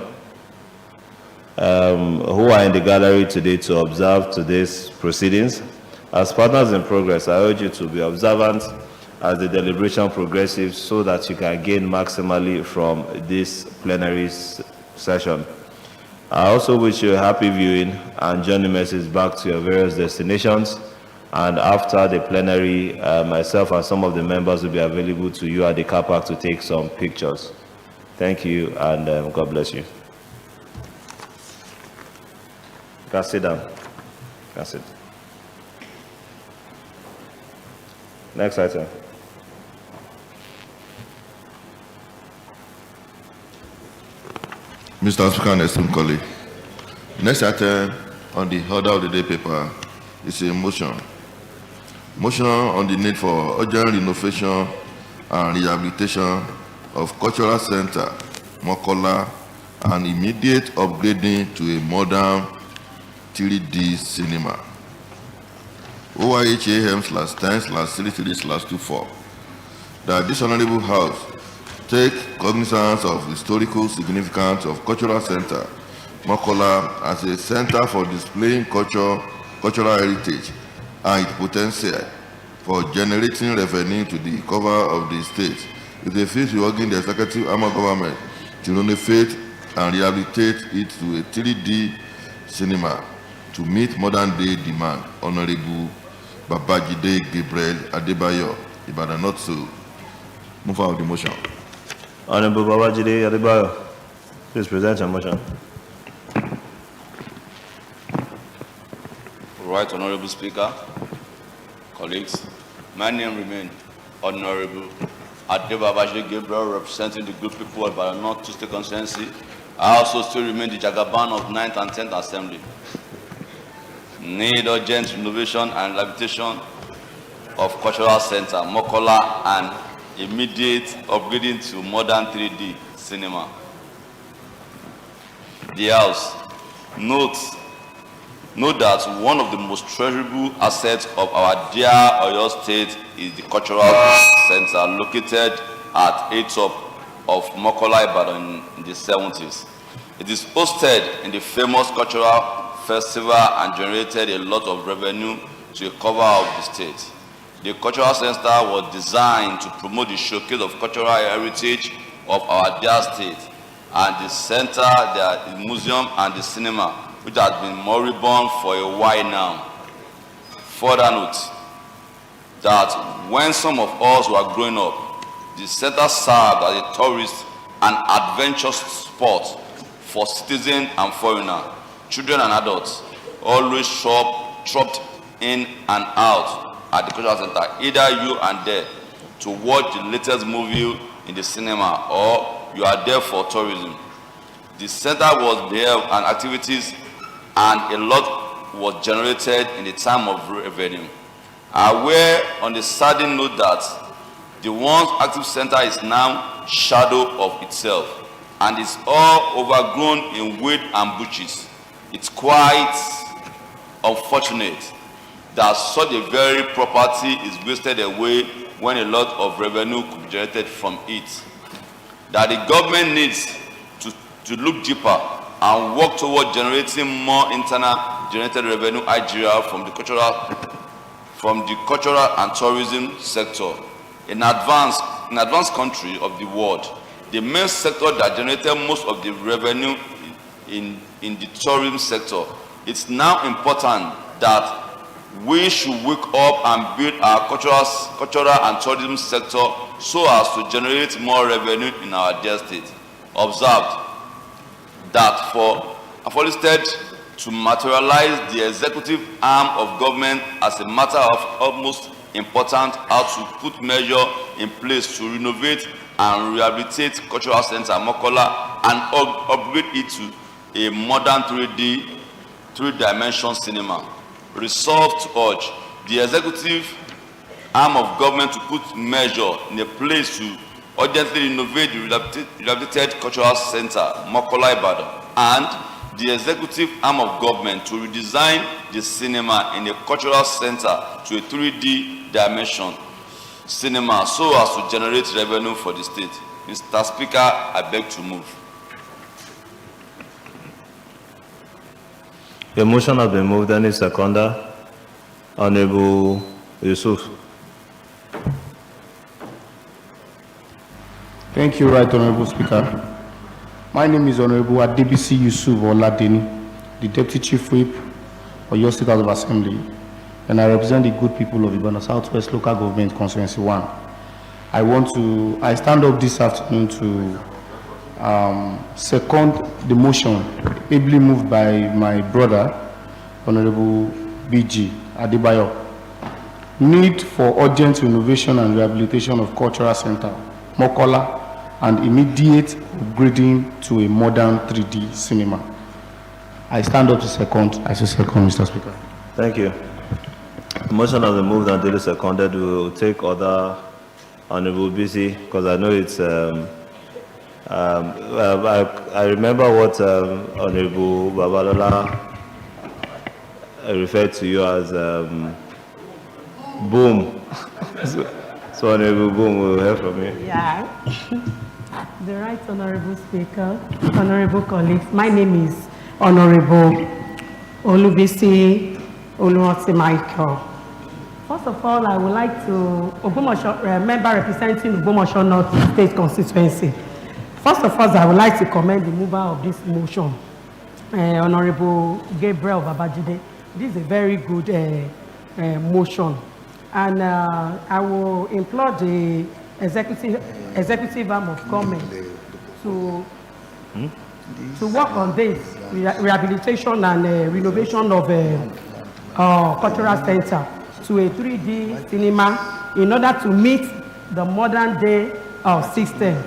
Who are in the gallery today to observe today's proceedings. As partners in progress, I urge you to be observant as the deliberation progresses so that you can gain maximally from this plenary session. I also wish you a happy viewing and journey messages back to your various destinations. And after the plenary, myself and some of the members will be available to you at the car park to take some pictures. Thank you, and God bless you. You can sit down. You can sit. Next item. Mr. Speaker and esteemed colleague, next item on the order of the day paper is a motion Motion on the need for urgent renovation and rehabilitation of Cultural Center, Mokola, and immediate upgrading to a modern 3D cinema. OIHAM/10/33/24. That this honorable house take cognizance of the historical significance of Cultural Center, Mokola, as a center for displaying cultural heritage and its potential for generating revenue to the cover of the state. It is working the executive arm of government to renovate and rehabilitate it to a 3D cinema to meet modern day demand. Honorable Babajide Gabriel Adebayo, Ibadan North South. Move out the motion. Honorable Babajide Adebayo, please present your motion. Right, Honorable Speaker, colleagues, my name remains Honorable Babajide Gabriel, representing the good people of Ibadan North State Constituency. I also still remain the Jagaban of 9th and 10th Assembly. Need urgent renovation and rehabilitation of Cultural Center, Mokola, and immediate upgrading to modern 3D cinema. The House note that one of the most treasurable assets of our dear Oyo State is the Cultural Center located at a top of Mokola Ibadan in the 70s. It is hosted in the famous cultural festival and generated a lot of revenue to the cover of the state. The Cultural Center was designed to promote the showcase of cultural heritage of our dear state, and the center, the museum, and the cinema, which has been moribund for a while now. Further note that when some of us were growing up, the center served as a tourist and adventure spot for citizens and foreigners, children and adults, always trooped in and out at the Cultural Center, either you are there to watch the latest movie in the cinema or you are there for tourism. The center was there and activities, and a lot was generated in the time of revenue. Aware on the sadden note that the once active center is now shadow of itself and is all overgrown in weed and bushes. It's quite unfortunate that such a very property is wasted away when a lot of revenue could be generated from it. That the government needs to look deeper and work toward generating more internal generated revenue IGR from the cultural and tourism sector. In advanced country of the world, the main sector that generated most of the revenue in the tourism sector, it's now important that we should wake up and build our cultural and tourism sector so as to generate more revenue in our dear state. Observed that for state to materialize the executive arm of government as a matter of utmost importance, how to put measure in place to renovate and rehabilitate Cultural Center Mokola and upgrade it to a modern 3-dimension cinema. Resolved to urge the executive arm of government to put measure in a place to urgently renovate the rehabilitated Cultural Center, Mokola Ibadan, and the executive arm of government to redesign the cinema in a Cultural Center to a 3D dimension cinema so as to generate revenue for the state. Mr. Speaker, I beg to move. The motion has been moved. Any seconder? Honorable Yusuf. Thank you, Right Honorable Speaker. My name is Honorable Adebisi Yusuf Oladeni, the Deputy Chief Whip of your State House of Assembly, and I represent the good people of Ibadan Southwest Local Government Constituency 1. I stand up this afternoon to second the motion ably moved by my brother, Honorable BG Adebayo. Need for urgent renovation and rehabilitation of Cultural Center, Mokola, and immediate upgrading to a modern 3D cinema. I stand up to second. I say second, Mr. Speaker. Thank you. Motion has been moved and duly seconded. We will take other Honorable Busy, because I know it's, I remember what Honorable Babalola referred to you as boom. So Honorable Boom, we'll hear from you. Yeah. The Right Honorable Speaker, Honorable colleagues, my name is Honorable Olubisi Oluwati Michael. First of all, I would like to, member representing Ogbomoso North State Constituency. First of all, I would like to commend the mover of this motion, Honorable Gabriel Babajide. This is a very good motion. And I will implore the executive arm of government to work on this rehabilitation and renovation of cultural center to a 3D cinema in order to meet the modern day system.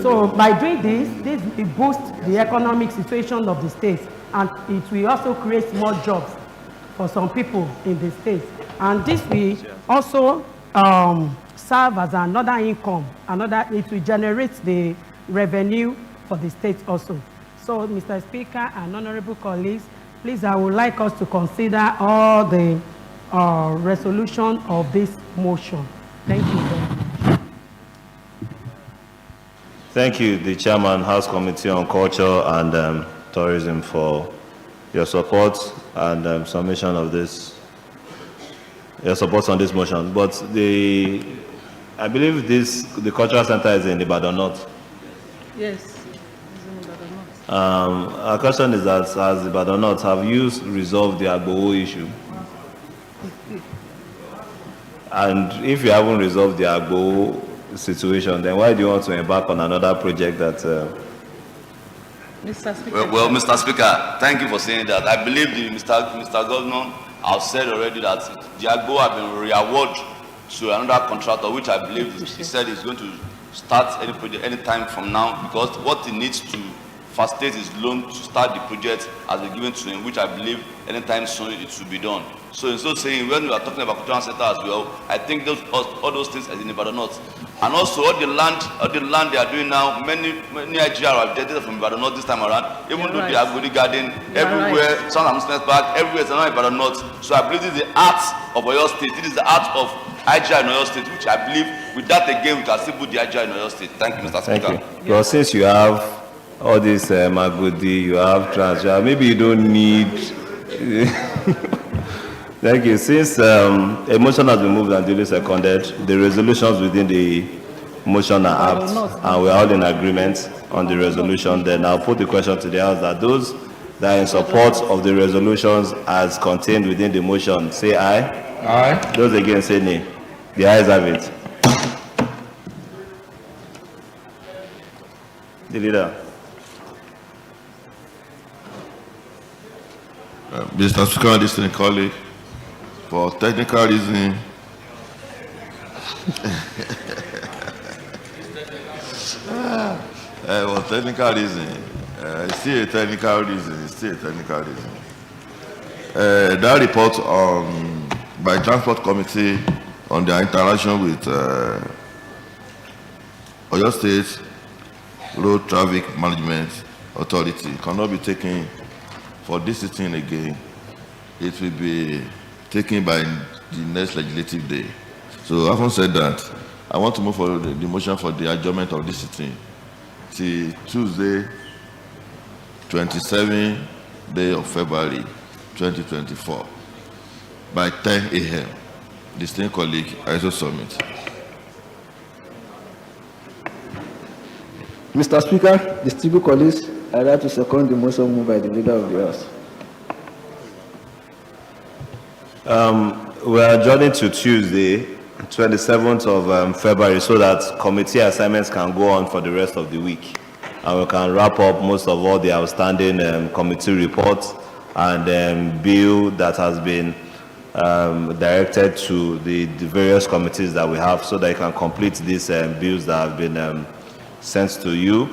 So by doing this will boost the economic situation of the state, and it will also create more jobs for some people in the state. And this will also serve as another income, it will generate the revenue for the state also. So, Mr. Speaker and honorable colleagues, please, I would like us to consider all the resolution of this motion. Thank you very much. Thank you, the Chairman, House Committee on Culture and Tourism, for your support and submission of this, your support on this motion. But I believe the cultural center is in Ibadan North. Yes. Our question is that, as Ibadan North, have you resolved the Agbowo issue? And if you haven't resolved the Agbowo situation, then why do you want to embark on another project that... Mr. Speaker. Well, Mr. Speaker, thank you for saying that. I believe Mr. Governor has said already that the Agbowo have been re-awarded to another contractor, which I believe he said is going to start any project any time from now, because what he needs to facilitate his loan to start the project has been given to him, which I believe anytime soon it should be done. So instead of saying, when we are talking about cultural center as well, I think all those things are in Ibadan North. And also all the land they are doing now, many IGR are rejected from Ibadan North this time around, even though they are Agodi Garden, everywhere, Sound Amusement Park, everywhere is not Ibadan North. So I believe this is the art of Oyo State. This is the art of IGR in Oyo State, which I believe with that again we can still put the IGR in Oyo State. Thank you, Mr. Speaker. Thank you. Well, since you have all this Magodi, you have transfer, maybe you don't need... Thank you. Since a motion has been moved and duly seconded, the resolutions within the motion are apt, and we are all in agreement on the resolution. Then I'll put the question to the House that those that are in support of the resolutions as contained within the motion, say aye. Aye. Those against, say nay. The ayes have it. The leader. Mr. Speaker, distinguished colleague, for technical reason, for technical reason, it's still a technical reason. That report by Transport Committee on their interaction with Oyo State Road Traffic Management Authority cannot be taken for this sitting again. It will be taken by the next legislative day. So having said that, I want to move for the motion for the adjournment of this sitting till Tuesday, 27th day of February 2024 by 10 a.m. Distinguished colleague, I also submit. Mr. Speaker, distinguished colleagues, I like to second the motion moved by the leader of the House. We are adjourning to Tuesday, 27th of February, so that committee assignments can go on for the rest of the week, and we can wrap up most of all the outstanding committee reports and bill that has been directed to the various committees that we have, so that you can complete these bills that have been sent to you.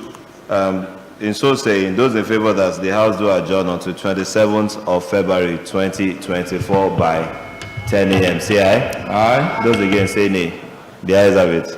In so saying, those in favor that the House do adjourn until 27th of February 2024 by 10 a.m. Say aye. Aye. Those against say nay. The ayes have it.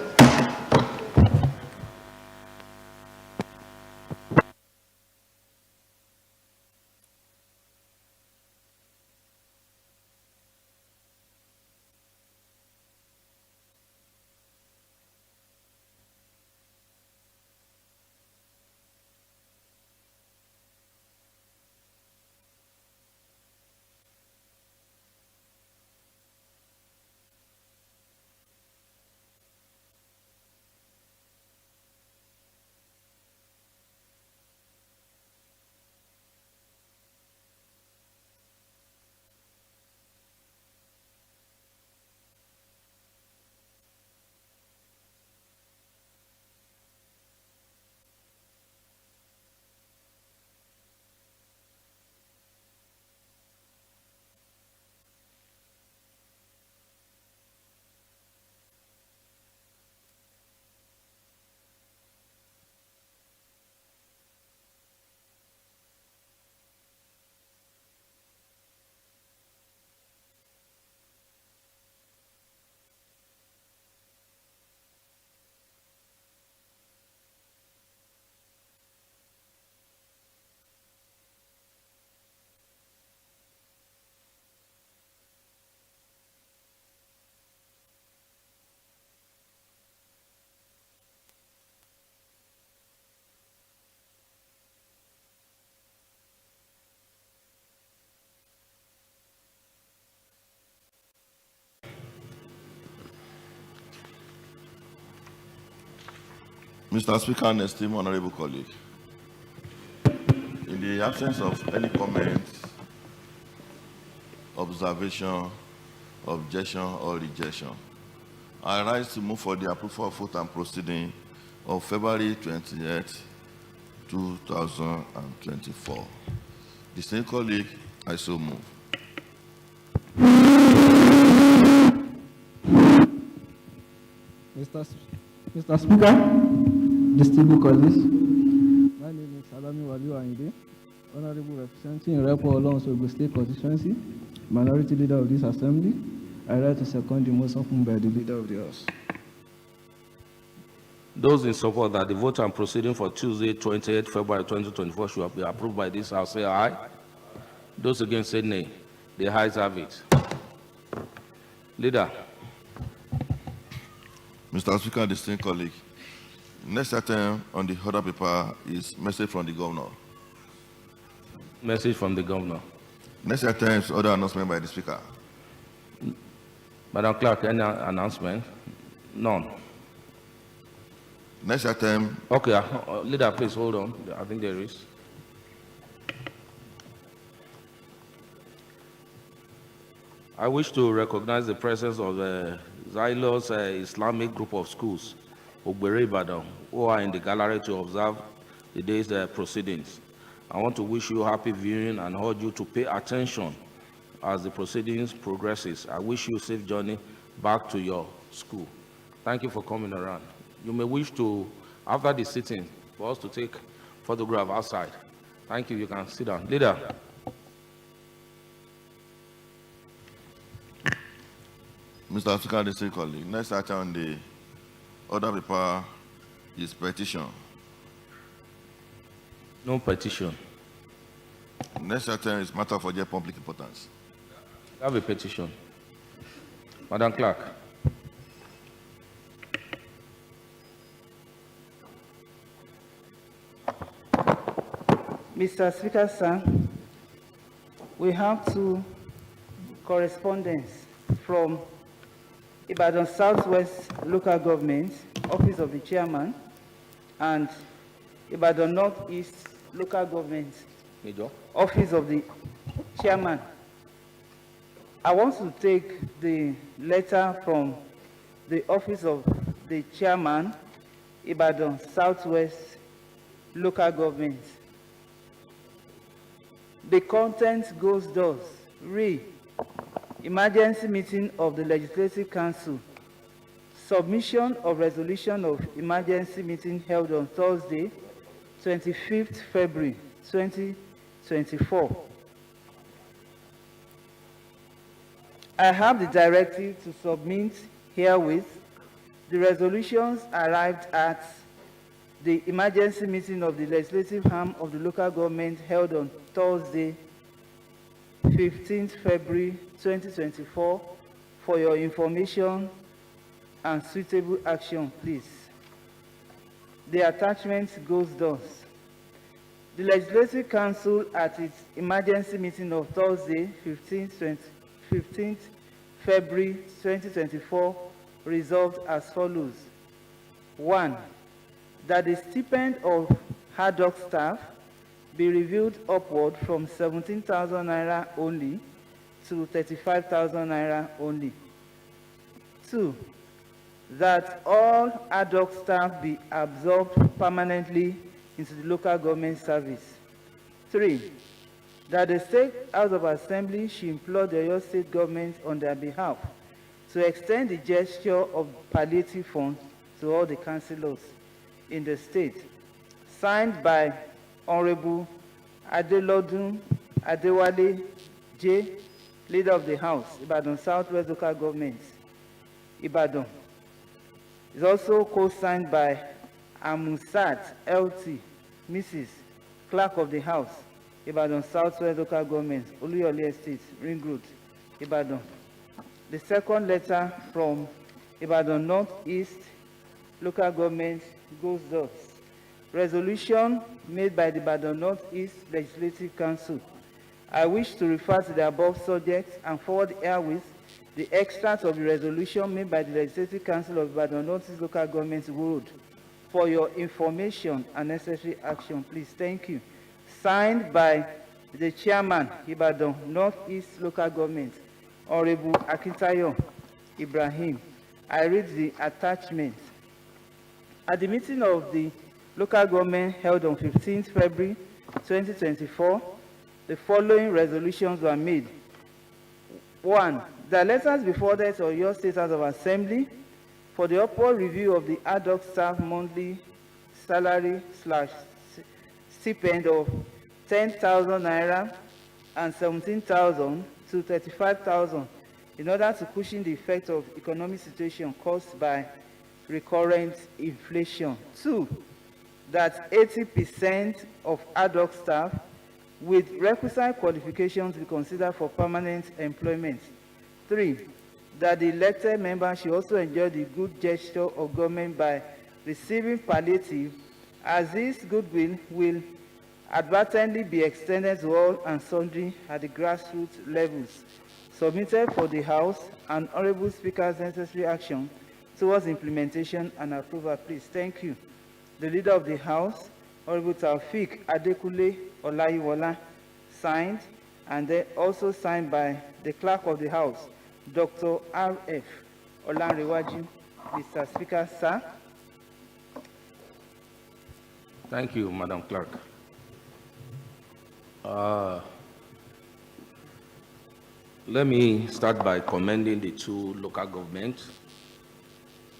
Mr. Speaker and esteemed honorable colleague, in the absence of any comment, observation, objection, or rejection, I rise to move for the approval of vote and proceeding of February 28, 2024. Distinguished colleague, I so move. Mr. Speaker, distinguished colleagues, my name is Salami Waliu Ayinde, Honorable representing Repo Olonso State Constituency, Minority Leader of this Assembly. I rise to second the motion moved by the Leader of the House. Those in support that the vote and proceeding for Tuesday, 28 February 2024 should be approved by this House, say aye. Those against say nay. The ayes have it. Leader. Mr. Speaker, distinguished colleague, next item on the order paper is message from the governor. Message from the governor. Next item is other announcement by the Speaker. Madam Clerk, any announcement? None. Next item. Okay, Leader, please hold on. I think there is. I wish to recognize the presence of the Xylos Islamic group of schools, Ogbere Ibadan, who are in the gallery to observe the day's proceedings. I want to wish you happy viewing and urge you to pay attention as the proceedings progresses. I wish you a safe journey back to your school. Thank you for coming around. You may wish to, after the sitting, for us to take photograph outside. Thank you. You can sit down. Leader. Mr. Speaker, distinguished colleague, next item on the order paper is petition. No petition. Next item is matter for public importance. I have a petition. Madam Clerk. Mr. Speaker, sir, we have two correspondence from Ibadan Southwest Local Government, Office of the Chairman, and Ibadan Northeast Local Government, Office of the Chairman. I want to take the letter from the Office of the Chairman, Ibadan Southwest Local Government. The content goes thus. Emergency meeting of the Legislative Council. Submission of resolution of emergency meeting held on Thursday, 25th February 2024. I have the directive to submit herewith the resolutions arrived at the emergency meeting of the legislative arm of the local government held on Thursday, 15th February 2024 for your information and suitable action, please. The attachment goes thus. The Legislative Council at its emergency meeting of Thursday, 15th February 2024 resolved as follows. 1. That the stipend of ad hoc staff be reviewed upward from 17,000 naira only to 35,000 naira only. 2. That all ad hoc staff be absorbed permanently into the local government service. 3. That the State House of Assembly should implore the Oyo State government on their behalf to extend the gesture of palliative funds to all the councillors in the state. Signed by Honorable Adelodun Adewale J., Leader of the House, Ibadan Southwest Local Government, Ibadan. It's also co-signed by Amusat LT, Mrs. Clerk of the House, Ibadan Southwest Local Government, Oluyole Estate, Ring Road, Ibadan. The second letter from Ibadan Northeast Local Government goes thus. Resolution made by the Ibadan Northeast Legislative Council. I wish to refer to the above subjects and forward herewith the extract of the resolution made by the Legislative Council of Ibadan Northeast Local Government Road for your information and necessary action, please. Thank you. Signed by the Chairman, Ibadan Northeast Local Government, Honorable Akintayo Ibrahim. I read the attachment. At the meeting of the local government held on 15th February 2024, the following resolutions were made. 1. The letters be forwarded to your State House of Assembly for the upward review of the ad hoc staff monthly salary / stipend of 10,000 naira and 17,000 to 35,000 in order to cushion the effect of economic situation caused by recurrent inflation. 2. That 80% of ad hoc staff with requisite qualifications be considered for permanent employment. 3. That the elected member should also enjoy the good gesture of government by receiving palliative, as this goodwill will advertently be extended to all and sundry at the grassroots levels. Submitted for the House and Honorable Speaker's necessary action towards implementation and approval, please. Thank you. The Leader of the House, Honorable Taufik Adekule Olayiwola, signed, and then also signed by the Clerk of the House, Dr. R.F. Olanrewaju. Mr. Speaker, sir. Thank you, Madam Clerk. Let me start by commending the two local governments,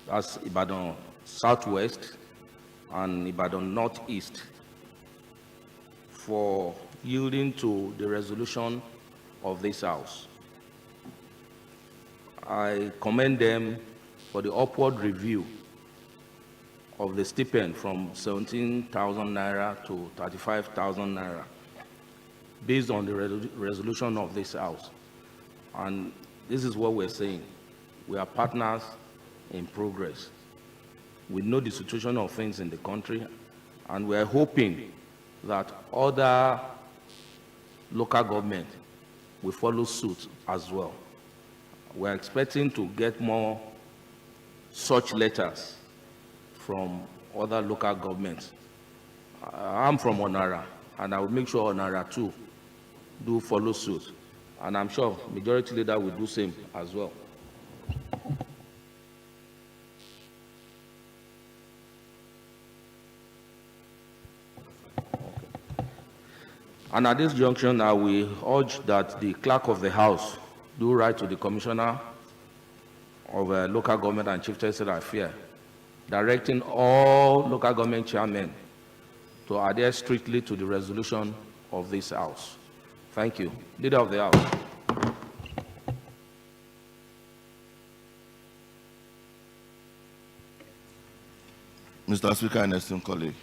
that's Ibadan Southwest and Ibadan Northeast, for yielding to the resolution of this House. I commend them for the upward review of the stipend from 17,000 naira to 35,000 naira based on the resolution of this House. And this is what we're saying. We are partners in progress. We know the situation of things in the country, and we're hoping that other local government will follow suit as well. We're expecting to get more such letters from other local governments. I'm from Onara, and I will make sure Onara too do follow suit. And I'm sure majority leader will do same as well. And at this junction, I will urge that the Clerk of the House do write to the Commissioner of Local Government and Chieftaincy Affairs, directing all local government chairmen to adhere strictly to the resolution of this House. Thank you. Leader of the House. Mr. Speaker and esteemed colleague,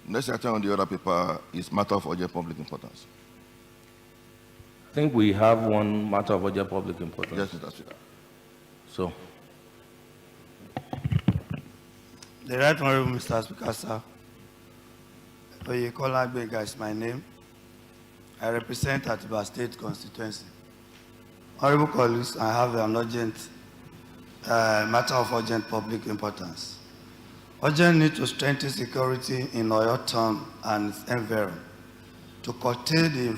next item on the other paper is matter of urgent public importance. I think we have one matter of urgent public importance. Yes, Mr. Speaker. So, The Right Honorable Mr. Speaker, sir. Oyekola Gbenga is my name. I represent Atiba State constituency. Honorable colleagues, I have an urgent matter of urgent public importance. Urgent need to strengthen security in Oyo town and its environment to curtail the